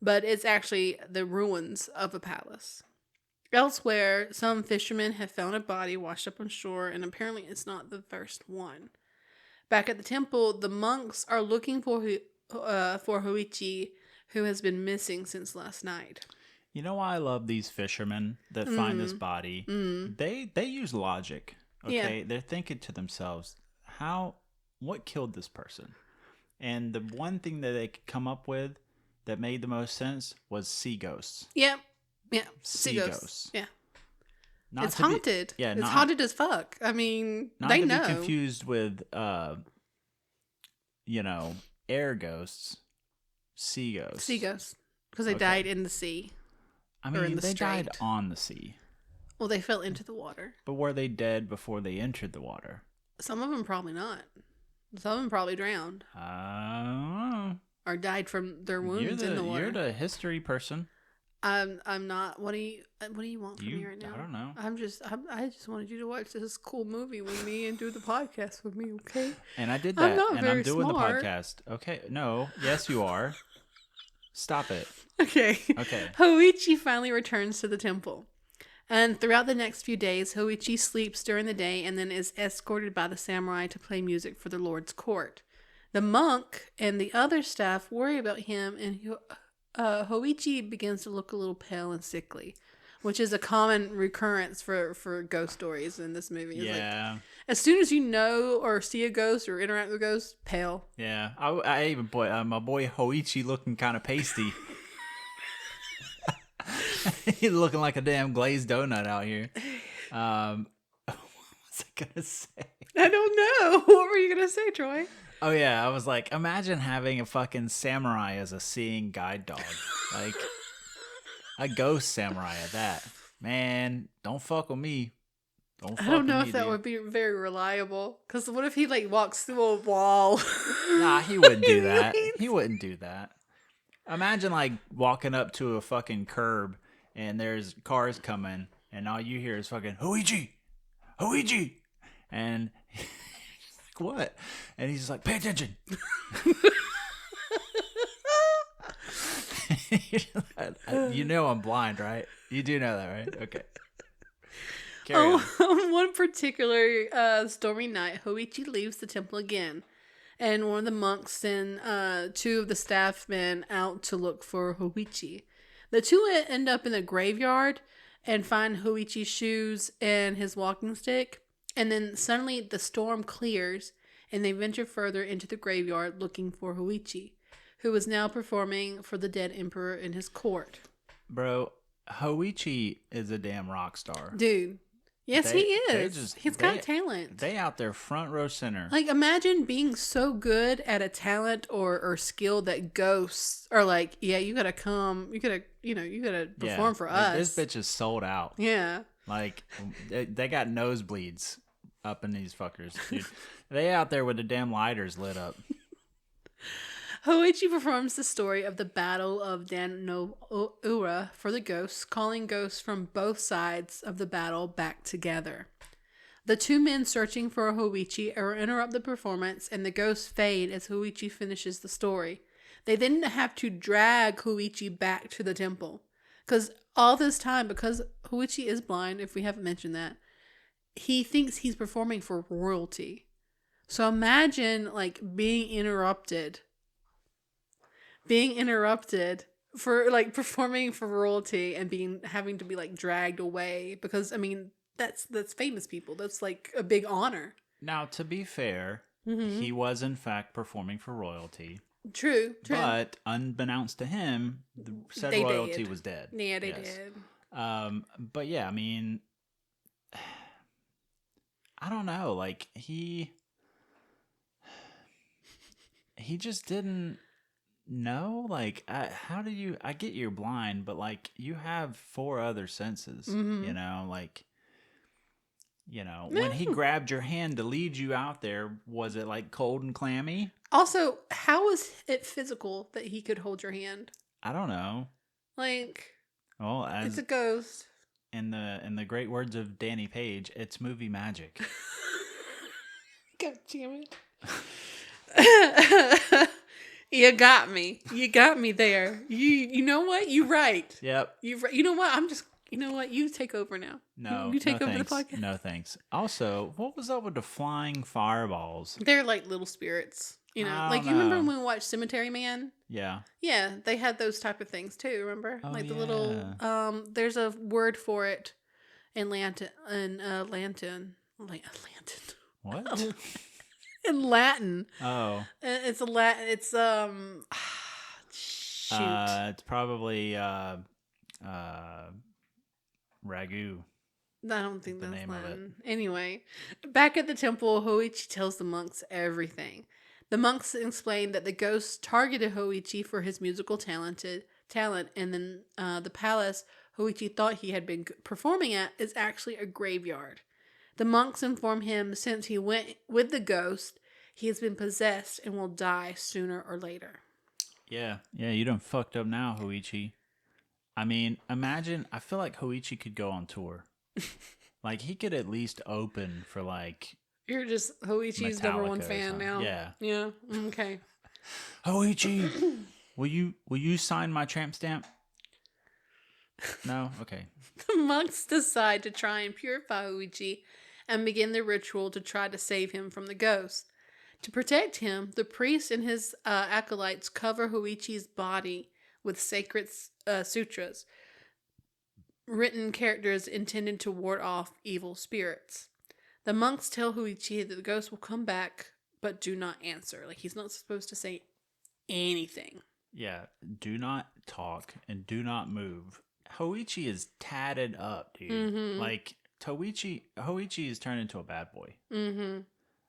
But it's actually the ruins of a palace. Elsewhere, some fishermen have found a body washed up on shore, and apparently it's not the first one. Back at the temple, the monks are looking for Hoichi, who has been missing since last night. You know why I love these fishermen that find this body? They use logic. Okay, yeah. They're thinking to themselves, what killed this person? And the one thing that they could come up with that made the most sense was sea ghosts. Yep. Yeah. Sea ghosts. Yeah. It's haunted. It's haunted as fuck. I mean, they know. Not to be confused with, air ghosts. Sea ghosts. Sea ghosts. Because they died in the sea. I mean, they died on the sea. Well, they fell into the water. But were they dead before they entered the water? Some of them probably not. Some of them probably drowned I don't know. or died from their wounds in the water. You're the history person. I'm not. What do you want from me right now? I don't know. I just wanted you to watch this cool movie with me and do the podcast with me, okay? And I did that. not and very I'm doing smart. the podcast. Okay. No. Yes, you are. Stop it. Okay. Okay. Hoichi finally returns to the temple. And throughout the next few days, Hoichi sleeps during the day and then is escorted by the samurai to play music for the Lord's court. The monk and the other staff worry about him, and Hoichi begins to look a little pale and sickly, which is a common recurrence for ghost stories in this movie. It's Yeah. like, as soon as you know or see a ghost or interact with a ghost, pale. Yeah. I even put my boy Hoichi looking kind of pasty. He's looking like a damn glazed donut out here. What was I gonna say? I don't know. What were you gonna say, Troy? Oh yeah, I was like, imagine having a fucking samurai as a seeing guide dog, like a ghost samurai at that. Man, don't fuck with me. Don't fuck I don't know with if me, that dude. would be very reliable. Because what if he like walks through a wall? Nah, he wouldn't do that. He wouldn't do that. Imagine like walking up to a fucking curb and there's cars coming and all you hear is fucking Hoichi, Hoichi, and he's like, what? And he's just like, pay attention. You know I'm blind, right? You do know that, right? Okay. Carry on. On one particular stormy night, Hoichi leaves the temple again. And one of the monks send two of the staff men out to look for Hoichi. The two end up in the graveyard and find Hoichi's shoes and his walking stick. And then suddenly the storm clears and they venture further into the graveyard looking for Hoichi, who is now performing for the dead emperor in his court. Bro, Hoichi is a damn rock star. Dude. Yes, he is. He's got talent. They out there front row center. Like, imagine being so good at a talent or skill that ghosts are like, yeah, you gotta come, you gotta perform for us. This bitch is sold out. Yeah. Like, they got nosebleeds up in these fuckers, dude. They out there with the damn lighters lit up. Hoichi performs the story of the Battle of Dan no Ura for the ghosts, calling ghosts from both sides of the battle back together. The two men searching for Hoichi interrupt the performance, and the ghosts fade as Hoichi finishes the story. They then have to drag Hoichi back to the temple. Because all this time, because Hoichi is blind, if we haven't mentioned that, he thinks he's performing for royalty. So imagine, like, being interrupted for like performing for royalty and having to be like dragged away, because I mean that's famous people. That's like a big honor. Now, to be fair, he was in fact performing for royalty. True. But unbeknownst to him, the said royalty was dead. Yeah, they did. But yeah, I mean, I don't know. Like he just didn't know. Like, how do you? I get you're blind, but like you have 4 other senses. You know, like. You know, when he grabbed your hand to lead you out there, was it like cold and clammy? Also, how was it physical that he could hold your hand? I don't know. Like, well, it's a ghost. In the great words of Danny Page, it's movie magic. God damn it. You got me. You got me there. You know what? You're right. Yep. You know what? You know what? You take over now. No, you take over thanks. the podcast. No thanks. Also, what was up with the flying fireballs? They're like little spirits. You know, like you remember when we watched Cemetery Man? Yeah. Yeah, they had those type of things too. Remember, Oh, like the yeah. little. There's a word for it in Latin. What? In Latin. Oh. It's a Latin. It's shoot. It's probably ragu. I don't think the that's name of it. Latin. Anyway, back at the temple, Hoichi tells the monks everything. The monks explain that the ghosts targeted Hoichi for his musical talent, and then the palace Hoichi thought he had been performing at is actually a graveyard. The monks inform him since he went with the ghost, he has been possessed and will die sooner or later. Yeah, you done fucked up now, Hoichi. I mean, imagine, I feel like Hoichi could go on tour. Like, he could at least open for, like, You're just Hoichi's Metallica #1 or fan something. now. Yeah. Yeah. Okay. Hoichi, will you sign my tramp stamp? No? Okay. The monks decide to try and purify Hoichi and begin the ritual to try to save him from the ghost. To protect him, the priest and his acolytes cover Hoichi's body with sacred sutras, written characters intended to ward off evil spirits. The monks tell Hoichi that the ghost will come back, but do not answer. Like, he's not supposed to say anything. Yeah, do not talk and do not move. Hoichi is tatted up, dude. Mm-hmm. Like, Hoichi is turned into a bad boy. Mm-hmm.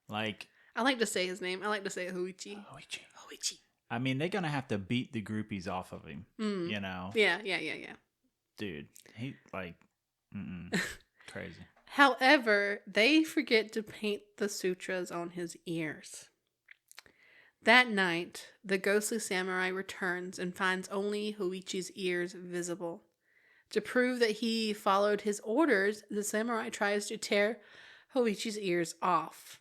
Like, I like to say his name. I like to say Hoichi. Hoichi. I mean, they're gonna have to beat the groupies off of him. You know? Yeah. Dude, he, like, crazy. However, they forget to paint the sutras on his ears. That night, the ghostly samurai returns and finds only Hoichi's ears visible. To prove that he followed his orders, the samurai tries to tear Hoichi's ears off.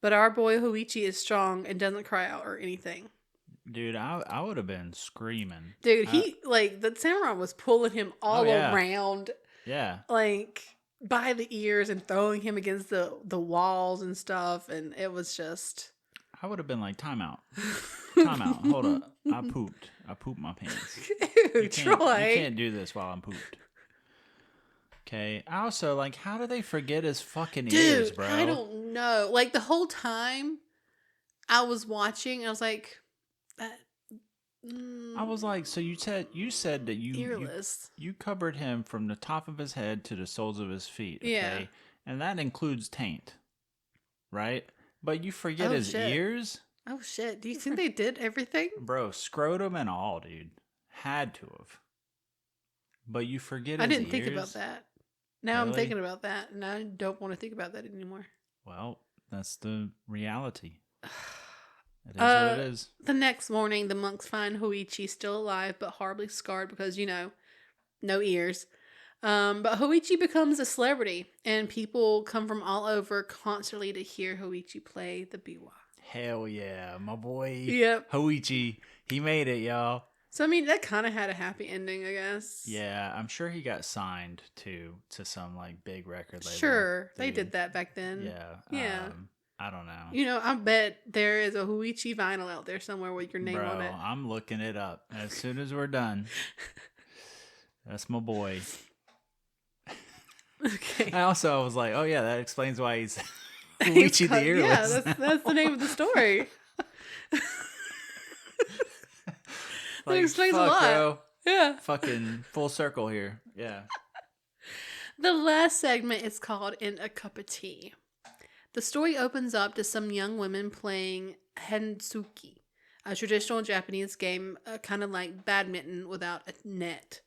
But our boy Hoichi is strong and doesn't cry out or anything. Dude, I would have been screaming. Dude, the samurai was pulling him all around. Yeah. Like, by the ears and throwing him against the walls and stuff. And it was just... I would have been like, time out. Hold up. I pooped my pants. Ew, Troy. You can't do this while I'm pooped. Okay. Also, like, how do they forget his fucking ears, bro? I don't know. Like, the whole time I was watching, I was like... I was like, so you said that you covered him from the top of his head to the soles of his feet, okay? Yeah. And that includes taint, right? But you forget his ears? Oh, shit. Do you think they did everything? Bro, scrotum and all, dude. Had to have. But you forget his ears? I didn't think about that. Now I'm thinking about that, and I don't want to think about that anymore. Well, that's the reality. It is what it is. The next morning, the monks find Hoichi still alive, but horribly scarred because, no ears. But Hoichi becomes a celebrity, and people come from all over constantly to hear Hoichi play the biwa. Hell yeah, my boy. Yep. Hoichi, he made it, y'all. So, I mean, that kind of had a happy ending, I guess. Yeah, I'm sure he got signed, to some, like, big record label. Sure, they did that back then. Yeah. I don't know. I bet there is a Hoichi vinyl out there somewhere with your name on it. I'm looking it up as soon as we're done. That's my boy. Okay. I was like, oh yeah, that explains why he's Hoichi the Earless. Yeah, that's the name of the story. That explains a lot. Bro. Yeah. Fucking full circle here. Yeah. The last segment is called In a Cup of Tea. The story opens up to some young women playing hensuki, a traditional Japanese game kind of like badminton without a net.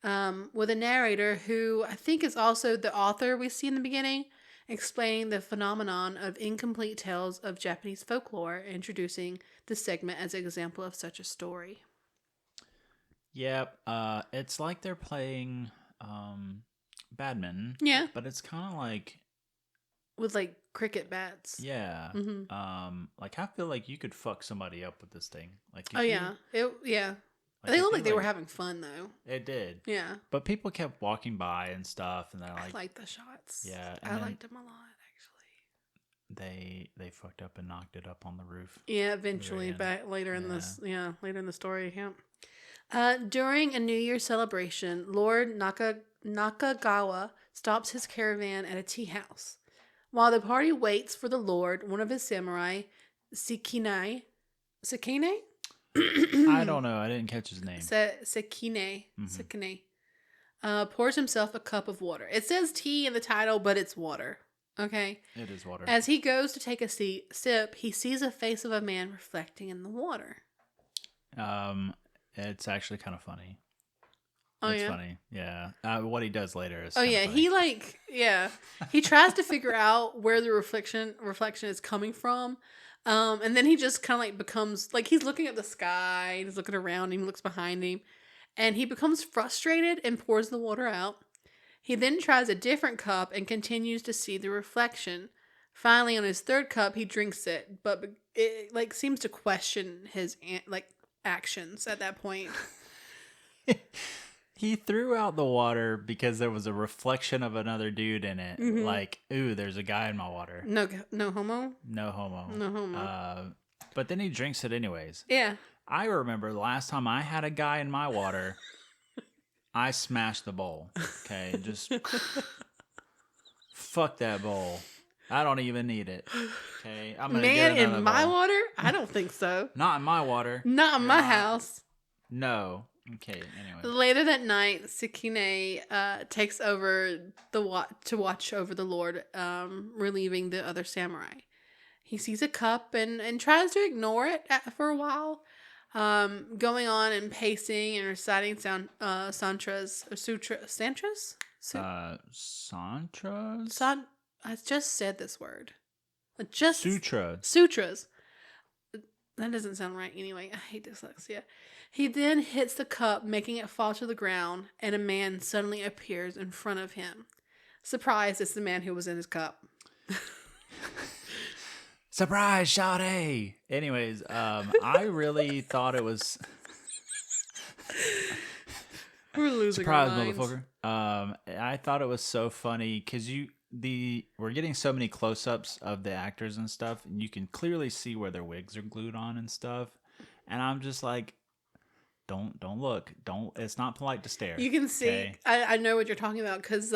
With a narrator who I think is also the author we see in the beginning, explaining the phenomenon of incomplete tales of Japanese folklore, introducing the segment as an example of such a story. Yep. It's like they're playing badminton. Yeah. But it's kind of like... with like cricket bats. Yeah. Like I feel like you could fuck somebody up with this thing. Like yeah. They looked like they were having fun though. It did. Yeah. But people kept walking by and stuff, and they're like, I like the shots. Yeah. I liked them a lot actually. They fucked up and knocked it up on the roof. Yeah, eventually, but later in the story, yeah. During a New Year celebration, Lord Nakagawa stops his caravan at a tea house. While the party waits for the Lord, one of his samurai, Sekine? I don't know. I didn't catch his name. Sekine. Pours himself a cup of water. It says tea in the title, but it's water. Okay? It is water. As he goes to take a sip, he sees a face of a man reflecting in the water. It's actually kind of funny. Oh It's yeah. funny. Yeah. What he does later is Oh kind of yeah, funny. he tries to figure out where the reflection is coming from, and then he just kind of like becomes like he's looking at the sky, he's looking around him, looks behind him, and he becomes frustrated and pours the water out. He then tries a different cup and continues to see the reflection. Finally, on his third cup, he drinks it, but it like seems to question his like actions at that point. He threw out the water because there was a reflection of another dude in it. Mm-hmm. Like, ooh, there's a guy in my water. No, no homo. No homo. No homo. But then he drinks it anyways. Yeah. I remember the last time I had a guy in my water, I smashed the bowl. Okay, just fuck that bowl. I don't even need it. Okay, I'm gonna Man, get another in my bowl. water? I don't think so. Not in my water. Not in You're my not. house. No. Okay. Anyway. Later that night, Sakine takes over to watch over the Lord, relieving the other samurai. He sees a cup and tries to ignore it for a while, going on and pacing and reciting santras or santras. Santras. I just said this word. Just Sutra. sutras. That doesn't sound right anyway. I hate dyslexia. He then hits the cup, making it fall to the ground, and a man suddenly appears in front of him. Surprise, it's the man who was in his cup. Surprise, Sade. Anyways, I really thought it was We're losing surprise, our minds. motherfucker. I thought it was so funny because we're getting so many close-ups of the actors and stuff, and you can clearly see where their wigs are glued on and stuff. And I'm just like, don't look, don't. It's not polite to stare. You can see. Okay? I know what you're talking about because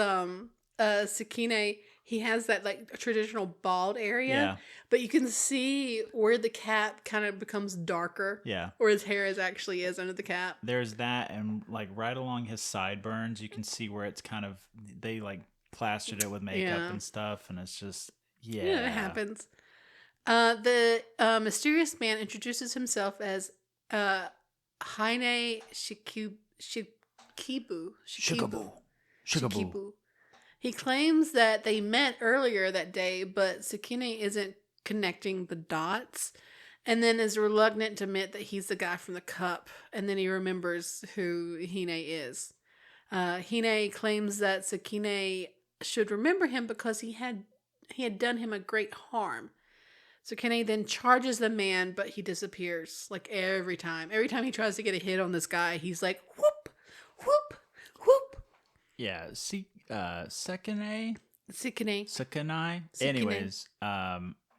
Sakine, he has that like traditional bald area, Yeah. but you can see where the cap kind of becomes darker. Yeah. Where his hair actually is under the cap. There's that, and like right along his sideburns, you can see where it's kind of they like plastered it with makeup and stuff, and it's just Yeah, it happens. The mysterious man introduces himself as Haine Shikibu. He claims that they met earlier that day, but Sakine isn't connecting the dots, and then is reluctant to admit that he's the guy from the cup, and then he remembers who Hine is. Hine claims that Sakine should remember him because he had done him a great harm. Sakine then charges the man, but he disappears like every time. Every time he tries to get a hit on this guy, he's like whoop, whoop, whoop. Yeah. See, Sakane. Sakine. Anyways,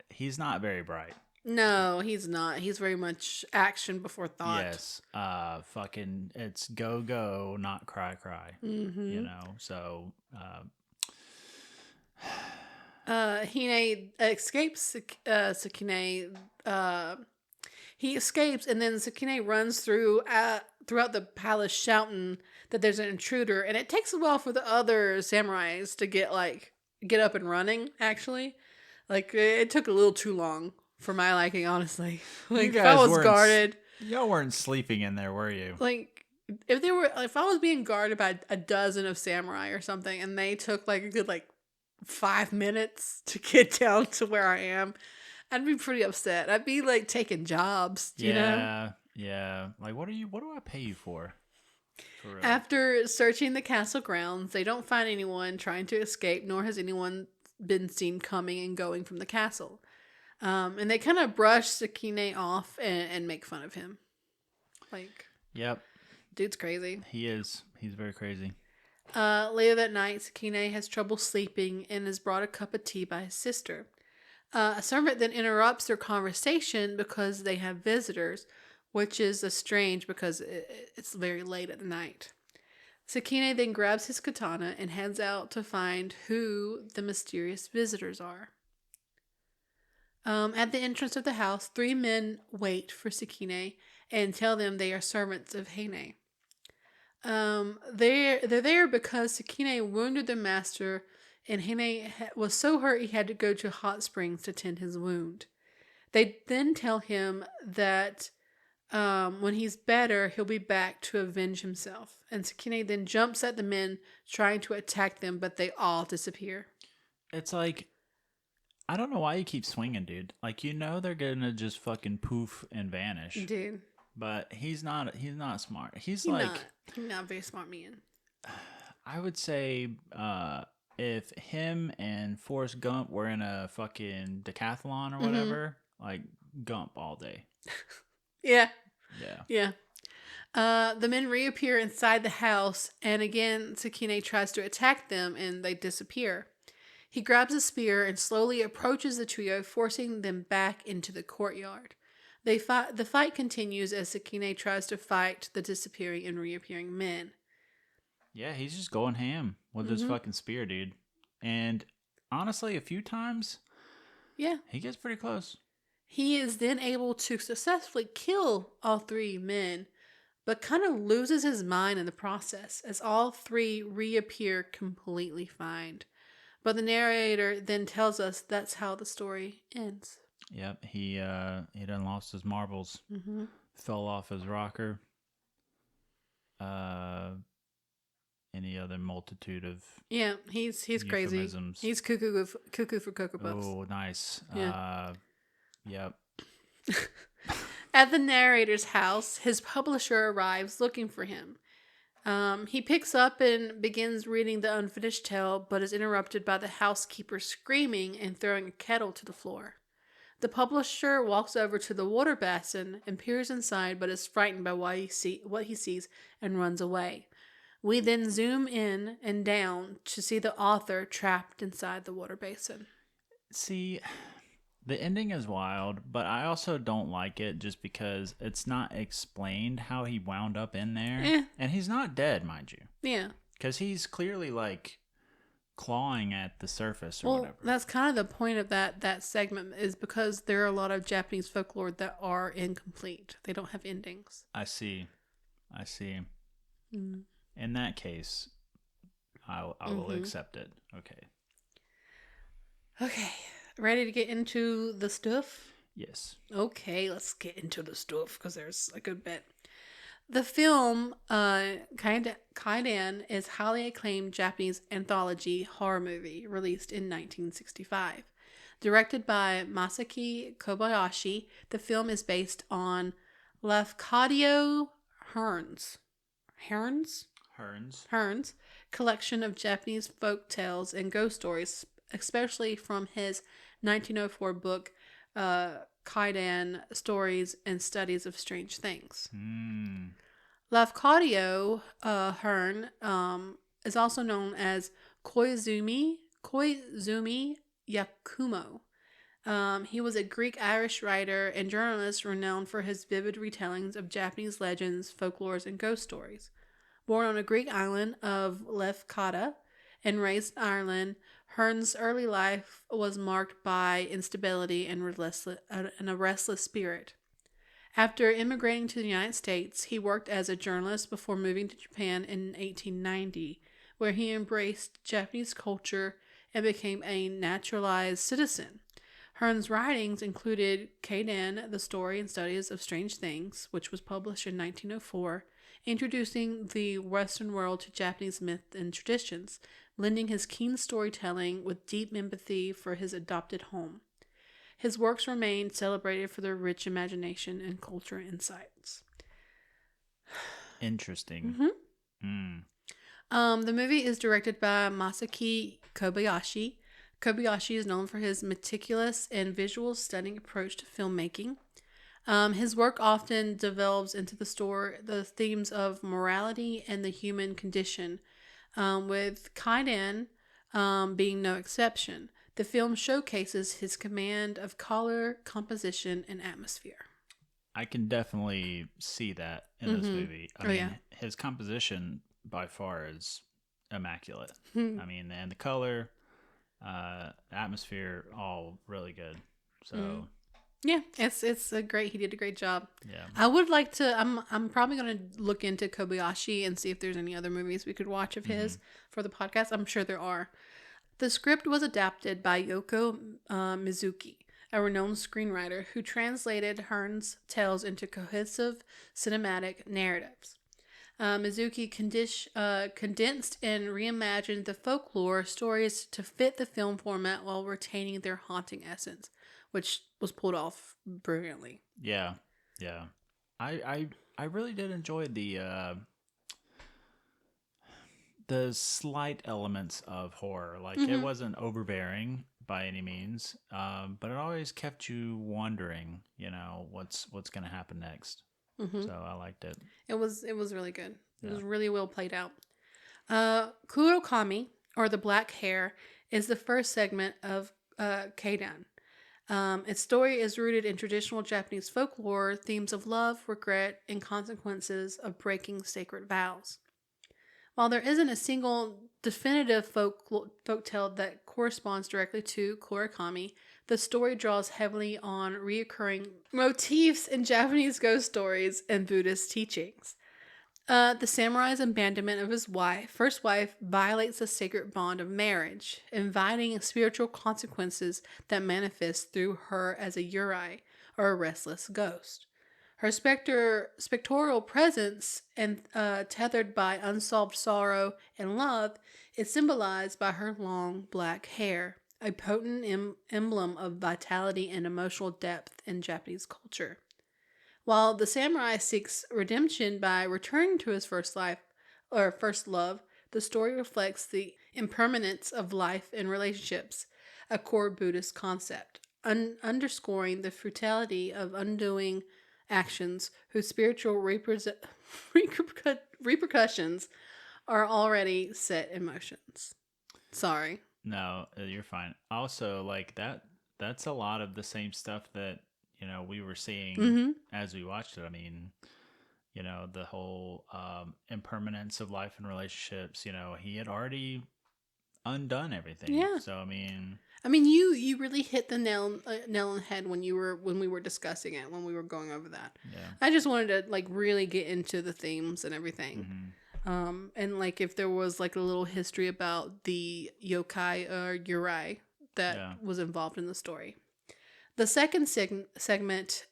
he's not very bright. No, he's not. He's very much action before thought. Yes. Fucking, it's go, not cry. Mm-hmm. You know, so. Hine escapes Sakine. He escapes, and then Sakine runs throughout the palace shouting that there's an intruder, and it takes a while for the other samurais to get up and running. Actually, like it took a little too long for my liking, honestly. Like if I was guarded, y'all weren't sleeping in there, were you? like if I was being guarded by a dozen of samurai or something, and they took like a good 5 minutes to get down to where I am, I'd be pretty upset. I'd be like taking jobs, you know? Yeah. Like, what do I pay you for? For real. After searching the castle grounds, they don't find anyone trying to escape, nor has anyone been seen coming and going from the castle. And they kind of brush Sakine off and make fun of him. Like, yep. Dude's crazy. He is. He's very crazy. Later that night, Sakine has trouble sleeping and is brought a cup of tea by his sister. A servant then interrupts their conversation because they have visitors, which is strange because it's very late at night. Sakine then grabs his katana and heads out to find who the mysterious visitors are. At the entrance of the house, 3 men wait for Sakine and tell them they are servants of Heine. They're there because Sakine wounded the master, and Heine was so hurt he had to go to hot springs to tend his wound. They then tell him that When he's better, he'll be back to avenge himself. And Sakine then jumps at the men trying to attack them, but they all disappear. It's like, I don't know why you keep swinging, dude. Like, they're gonna just fucking poof and vanish. Dude, But he's not smart. He's he's like, not a very smart man. I would say, if him and Forrest Gump were in a fucking decathlon or whatever, like Gump all day. Yeah. Yeah. Yeah. The men reappear inside the house, and again, Sakine tries to attack them, and they disappear. He grabs a spear and slowly approaches the trio, forcing them back into the courtyard. The fight continues as Sakine tries to fight the disappearing and reappearing men. Yeah, he's just going ham with his fucking spear, dude. And honestly, a few times, Yeah. he gets pretty close. He is then able to successfully kill all three men, but kind of loses his mind in the process as all three reappear completely fine. But the narrator then tells us that's how the story ends. Yep, he done lost his marbles, fell off his rocker. Any other multitude of Yeah, he's crazy. euphemisms. He's cuckoo for Cocoa Puffs. Oh, nice. Yeah. Yep. At the narrator's house, his publisher arrives looking for him. He picks up and begins reading the unfinished tale, but is interrupted by the housekeeper screaming and throwing a kettle to the floor. The publisher walks over to the water basin and peers inside, but is frightened by what he sees and runs away. We then zoom in and down to see the author trapped inside the water basin. See, the ending is wild, but I also don't like it just because it's not explained how he wound up in there. And he's not dead, mind you. Yeah. Because he's clearly like clawing at the surface or Well, whatever. that's kind of the point of that segment, is because there are a lot of Japanese folklore that are incomplete. They don't have endings. I see. Mm. In that case, I will accept it. Okay. Okay. Ready to get into the stuff? Yes. Okay, let's get into the stuff because there's a good bit. The film, Kwaidan, is highly acclaimed Japanese anthology horror movie released in 1965. Directed by Masaki Kobayashi, the film is based on Lafcadio Hearn's collection of Japanese folk tales and ghost stories, especially from his 1904 book, Kwaidan Stories and Studies of Strange Things. Lafcadio Hearn is also known as Koizumi Yakumo. He was a Greek-Irish writer and journalist renowned for his vivid retellings of Japanese legends, folklores, and ghost stories. Born on a Greek island of Lefkada and raised in Ireland, Hearn's early life was marked by instability and a restless spirit. After immigrating to the United States, he worked as a journalist before moving to Japan in 1890, where he embraced Japanese culture and became a naturalized citizen. Hearn's writings included Kwaidan, The Story and Studies of Strange Things, which was published in 1904, introducing the Western world to Japanese myth and traditions, lending his keen storytelling with deep empathy for his adopted home. His works remain celebrated for their rich imagination and cultural insights. Interesting. The movie is directed by Masaki Kobayashi. Kobayashi is known for his meticulous and visual stunning approach to filmmaking. His work often develops into the themes of morality and the human condition, with Kwaidan being no exception. The film showcases his command of color, composition, and atmosphere. I can definitely see that in this movie. I mean, his composition by far is immaculate. I mean, and the color, atmosphere, all really good. So yeah, it's a great. He did a great job. Yeah, I would like to. I'm probably gonna look into Kobayashi and see if there's any other movies we could watch of his for the podcast. I'm sure there are. The script was adapted by Yoko Mizuki, a renowned screenwriter who translated Hearn's tales into cohesive cinematic narratives. Mizuki condensed and reimagined the folklore stories to fit the film format while retaining their haunting essence, which was pulled off brilliantly. Yeah, yeah. I really did enjoy the slight elements of horror. Like it Mm-hmm. wasn't overbearing by any means, but it always kept you wondering. What's going to happen next. Mm-hmm. So I liked it. It was really good. It Yeah. was really well played out. Kurokami, or the Black Hair, is the first segment of Kwaidan. Its story is rooted in traditional Japanese folklore themes of love, regret, and consequences of breaking sacred vows. While there isn't a single definitive folktale that corresponds directly to Kurokami, the story draws heavily on recurring motifs in Japanese ghost stories and Buddhist teachings. The samurai's abandonment of his first wife, violates the sacred bond of marriage, inviting spiritual consequences that manifest through her as a yurei, or a restless ghost. Her spectral presence, and tethered by unsolved sorrow and love, is symbolized by her long black hair, a potent emblem of vitality and emotional depth in Japanese culture. While the samurai seeks redemption by returning to his first life or first love, the story reflects the impermanence of life and relationships, a core Buddhist concept, underscoring the futility of undoing actions whose spiritual repercussions are already set in motions. Sorry. No, you're fine. Also, like that's a lot of the same stuff that, we were seeing Mm-hmm. as we watched it. I mean, the whole impermanence of life and relationships, he had already undone everything. Yeah. So, I mean, I mean, you really hit the nail on the head when we were discussing it, when we were going over that. yeah. I just wanted to like really get into the themes and everything. Hmm. And like if there was like a little history about the yokai or yurei that Yeah. was involved in the story. The second segment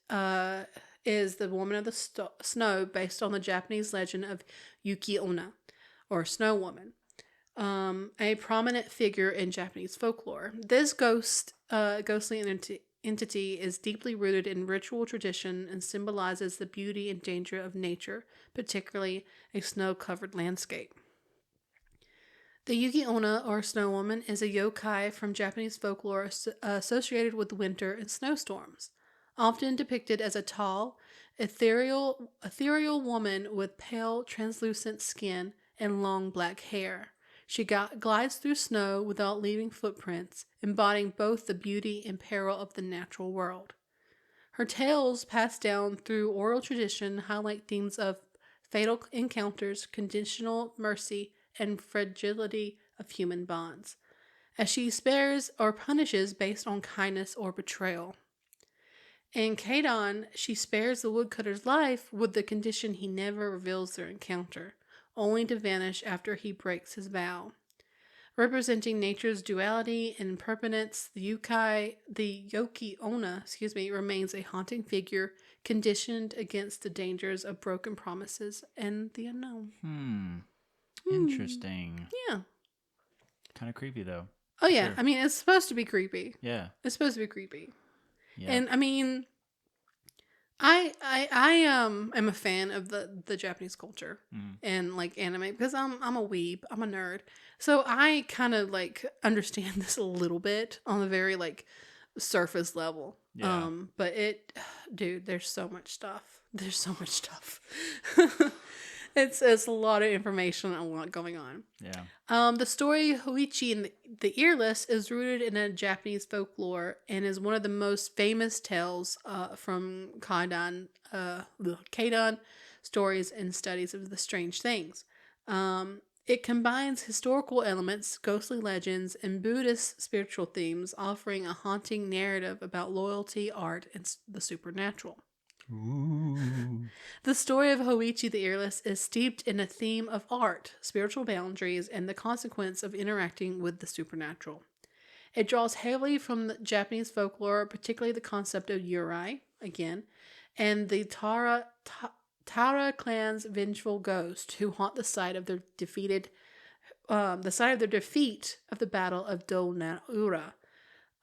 is the Woman of the Snow, based on the Japanese legend of Yuki Onna, or Snow Woman, a prominent figure in Japanese folklore. This ghostly entity is deeply rooted in ritual tradition and symbolizes the beauty and danger of nature, particularly a snow-covered landscape. The Yuki Onna, or Snow Woman, is a yokai from Japanese folklore associated with winter and snowstorms. Often depicted as a tall, ethereal woman with pale, translucent skin and long black hair. She glides through snow without leaving footprints, embodying both the beauty and peril of the natural world. Her tales, passed down through oral tradition, highlight themes of fatal encounters, conditional mercy, and fragility of human bonds, as she spares or punishes based on kindness or betrayal. In Kwaidan, she spares the woodcutter's life with the condition he never reveals their encounter, only to vanish after he breaks his vow. Representing nature's duality and impermanence, the Yoki Onna, remains a haunting figure, conditioned against the dangers of broken promises and the unknown. Hmm. Interesting. Yeah. Kind of creepy though. Oh For yeah. sure. I mean, it's supposed to be creepy. Yeah. It's supposed to be creepy. Yeah. And I mean, I am a fan of the Japanese culture Mm. and like anime, because I'm a weeb, I'm a nerd, so I kind of like understand this a little bit on a very like surface level. Yeah. But dude, there's so much stuff. There's so much stuff. It's a lot of information and a lot going on. Yeah. The story Hoichi and the Earless is rooted in a Japanese folklore and is one of the most famous tales from Kaidan stories and studies of the strange things. It combines historical elements, ghostly legends, and Buddhist spiritual themes, offering a haunting narrative about loyalty, art, and the supernatural. Ooh. The story of Hoichi the Earless is steeped in a theme of art, spiritual boundaries, and the consequence of interacting with the supernatural. It draws heavily from the Japanese folklore, particularly the concept of yurei, again, and the Tara clan's vengeful ghosts who haunt the site of their defeat of the Battle of Donaura.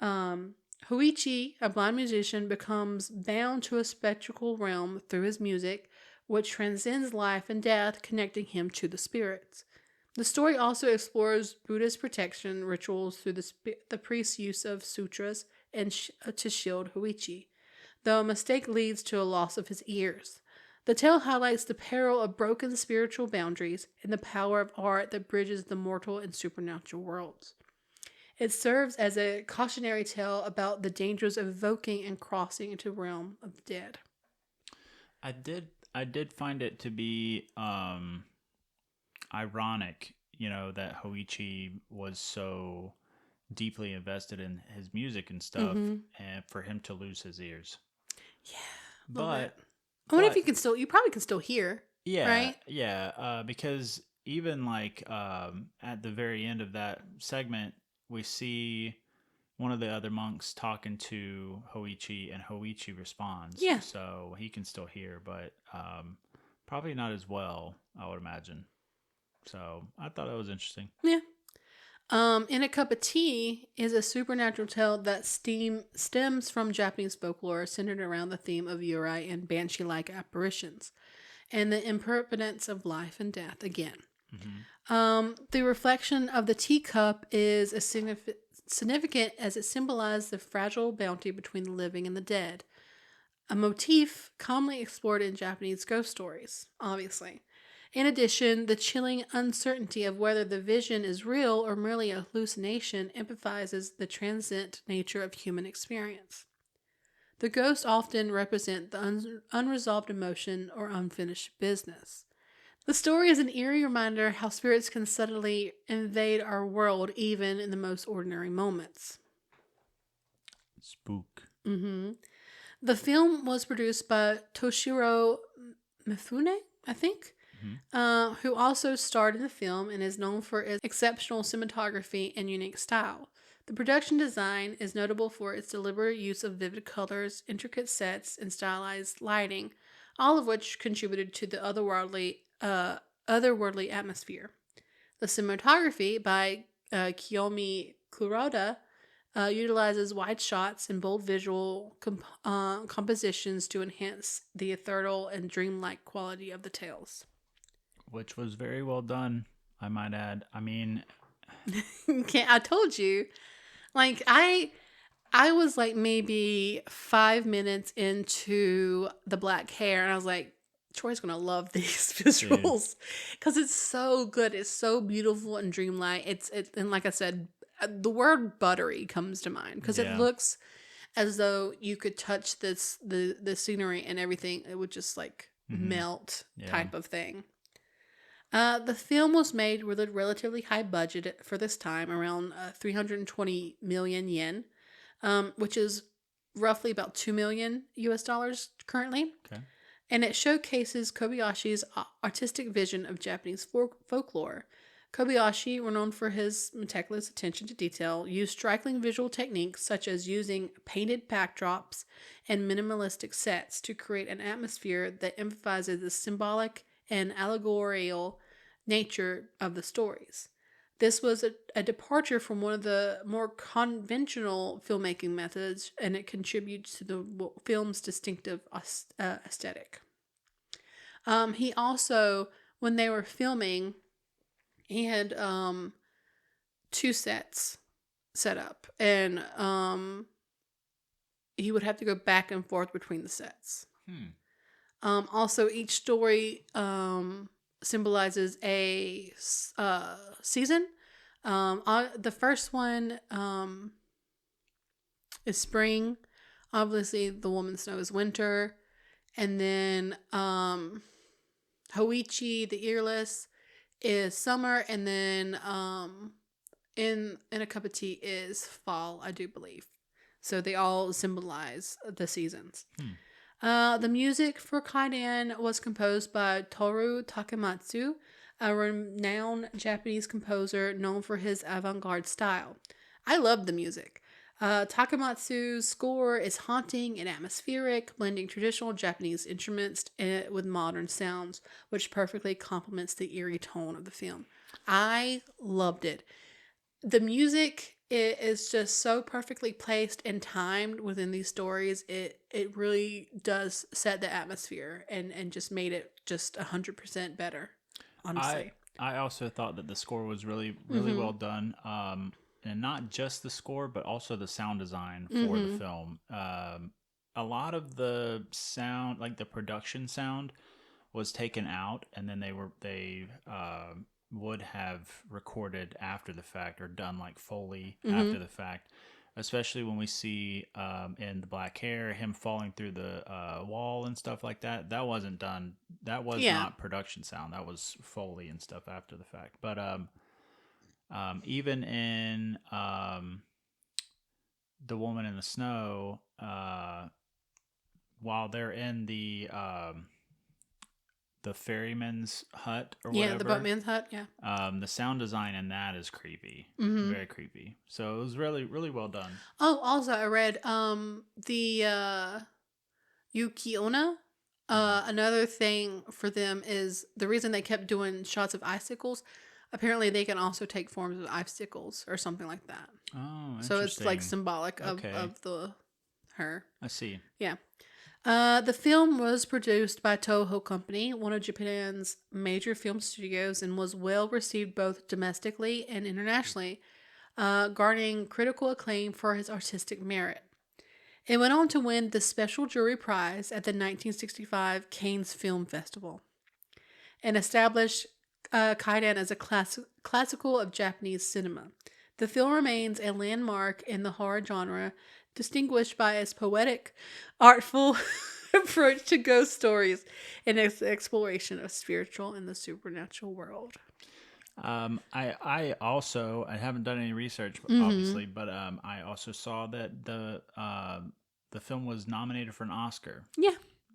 Um, Huichi, a blind musician, becomes bound to a spectral realm through his music, which transcends life and death, connecting him to the spirits. The story also explores Buddhist protection rituals through the priest's use of sutras to shield Huichi, though a mistake leads to a loss of his ears. The tale highlights the peril of broken spiritual boundaries and the power of art that bridges the mortal and supernatural worlds. It serves as a cautionary tale about the dangers of evoking and crossing into the realm of the dead. I did find it to be ironic, that Hoichi was so deeply invested in his music and stuff, Mm-hmm. and for him to lose his ears. Yeah, a little bit. But I wonder if but you probably can still hear, yeah, right? yeah, because even like at the very end of that segment, we see one of the other monks talking to Hoichi, and Hoichi responds, Yeah, so he can still hear, but probably not as well, I would imagine. So I thought that was interesting. yeah. In a Cup of Tea is a supernatural tale that stems from Japanese folklore centered around the theme of yurei and banshee-like apparitions, and the impermanence of life and death again. Hmm. The reflection of the teacup is significant as it symbolizes the fragile boundary between the living and the dead, a motif commonly explored in Japanese ghost stories, obviously. In addition, the chilling uncertainty of whether the vision is real or merely a hallucination emphasizes the transient nature of human experience. The ghosts often represent the unresolved emotion or unfinished business. The story is an eerie reminder how spirits can suddenly invade our world even in the most ordinary moments. Spook. Hmm. The film was produced by Toshiro Mifune, I think, Hmm. who also starred in the film and is known for its exceptional cinematography and unique style. The production design is notable for its deliberate use of vivid colors, intricate sets, and stylized lighting, all of which contributed to the otherworldly atmosphere. The cinematography by Kiyomi Kuroda utilizes wide shots and bold visual compositions to enhance the ethereal and dreamlike quality of the tales. Which was very well done, I might add. I mean, I told you, like I was like maybe 5 minutes into the black hair, and I was like, Troy's gonna love these dude, visuals because it's so good. It's so beautiful and dreamlike. And like I said, the word buttery comes to mind because it yeah, looks as though you could touch the scenery and everything. It would just like hmm, melt yeah. type of thing. The film was made with a relatively high budget for this time, around 320 million yen, which is roughly about 2 million US dollars currently. Okay. And it showcases Kobayashi's artistic vision of Japanese folklore. Kobayashi, renowned for his meticulous attention to detail, used striking visual techniques such as using painted backdrops and minimalistic sets to create an atmosphere that emphasizes the symbolic and allegorical nature of the stories. This was a departure from one of the more conventional filmmaking methods, and it contributes to the film's distinctive aesthetic. He also, when they were filming, he had two sets set up, and he would have to go back and forth between the sets. Hmm. Also, each story symbolizes a season. The first one is spring. Obviously, the woman snow is winter, and then Hoichi, the earless, is summer, and then in a cup of tea is fall, I do believe. So they all symbolize the seasons. Hmm. The music for Kwaidan was composed by Toru Takematsu, a renowned Japanese composer known for his avant-garde style. I love the music. Takamatsu's score is haunting and atmospheric, blending traditional Japanese instruments with modern sounds, which perfectly complements the eerie tone of the film. I loved it. The music is just so perfectly placed and timed within these stories. It really does set the atmosphere and just made it just 100% better, I honestly. I also thought that the score was really Mm-hmm. well done. And not just the score, but also the sound design for the Mm-hmm. film. A lot of the sound, like the production sound, was taken out, and then they would have recorded after the fact or done like Foley Mm-hmm. after the fact. Especially when we see in the black hair him falling through the wall and stuff like that. That wasn't done. That was Yeah. not production sound. That was Foley and stuff after the fact. But even in The Woman in the Snow, while they're in the ferryman's hut or Yeah, the whatever, Boatman's Hut. Yeah. the sound design in that is creepy, Mm-hmm. very creepy. So it was really well done. Oh, also I read the Yuki Onna. Mhm. Another thing for them is the reason they kept doing shots of icicles. Apparently, they can also take forms of icicles or something like that. Oh, So it's like interesting. symbolic Okay, of the her. I see. Yeah. The film was produced by Toho Company, one of Japan's major film studios, and was well received both domestically and internationally, garnering critical acclaim for his artistic merit. It went on to win the Special Jury Prize at the 1965 Cannes Film Festival and established Kwaidan as a classical of Japanese cinema. The film remains a landmark in the horror genre, distinguished by its poetic, artful approach to ghost stories and its exploration of spiritual and the supernatural world. I also I haven't done any research Mm-hmm. obviously, but I also saw that the film was nominated for an Oscar. Yeah,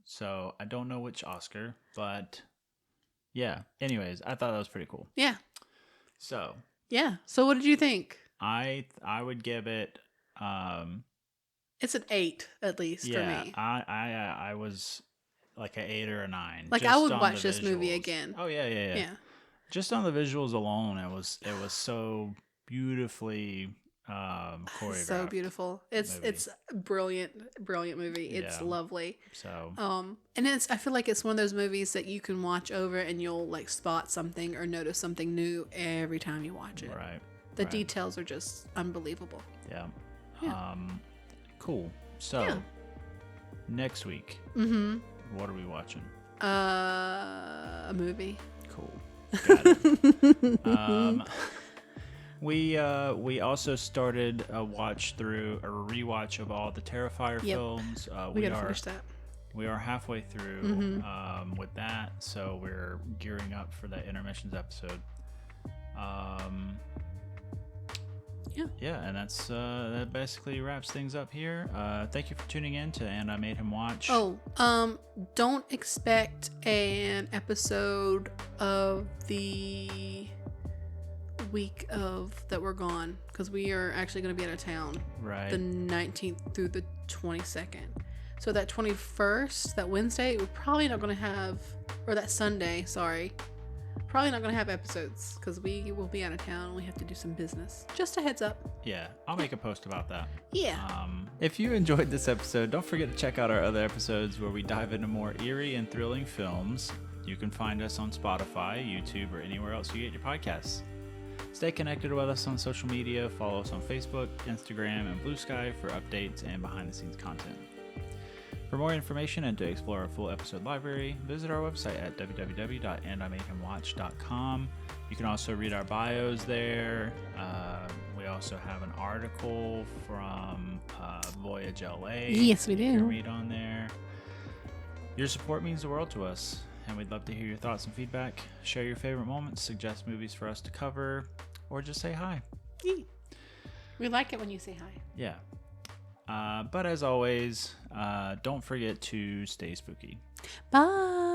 So I don't know which Oscar, but yeah. Anyways, I thought that was pretty cool. yeah, So yeah. So, what did you think? I would give it It's an 8, at least for yeah, me. I was like an 8 or a 9 Like, I just would on the watch this movie visuals. again. Oh yeah. Yeah. Just on the visuals alone, it was so beautifully So choreographed beautiful. movie. It's a brilliant movie. It's Yeah. lovely. So And I feel like it's one of those movies that you can watch over and you'll like spot something or notice something new every time you watch it. right. The Right. details are just unbelievable. Yeah. Yeah. Cool. Yeah. So next week, Mm-hmm. what are we watching? A movie. Cool. Got it. We also started a rewatch of all the Terrifier Yep. films. We gotta finish that. We are halfway through with that, so we're gearing up for that intermissions episode. Yeah, and that basically wraps things up here. Thank you for tuning in to And I Made Him Watch. Oh, don't expect an episode of the week of that we're gone because we are actually going to be out of town Right. the 19th through the 22nd. So that 21st, that Wednesday, we're probably not going to have, or that Sunday, sorry, probably not going to have episodes because we will be out of town and we have to do some business. Just a heads up. Yeah, I'll make a post about that. Yeah. If you enjoyed this episode, don't forget to check out our other episodes where we dive into more eerie and thrilling films. You can find us on Spotify, YouTube, or anywhere else you get your podcasts. Stay connected with us on social media. Follow us on Facebook, Instagram, and Blue Sky for updates and behind-the-scenes content. For more information and to explore our full episode library, visit our website at www.andimadehimwatch.com. You can also read our bios there. We also have an article from Voyage LA. Yes, we You do. can read on there. Your support means the world to us, and we'd love to hear your thoughts and feedback. Share your favorite moments, suggest movies for us to cover, or just say hi. We like it when you say hi. Yeah. But as always, don't forget to stay spooky. Bye.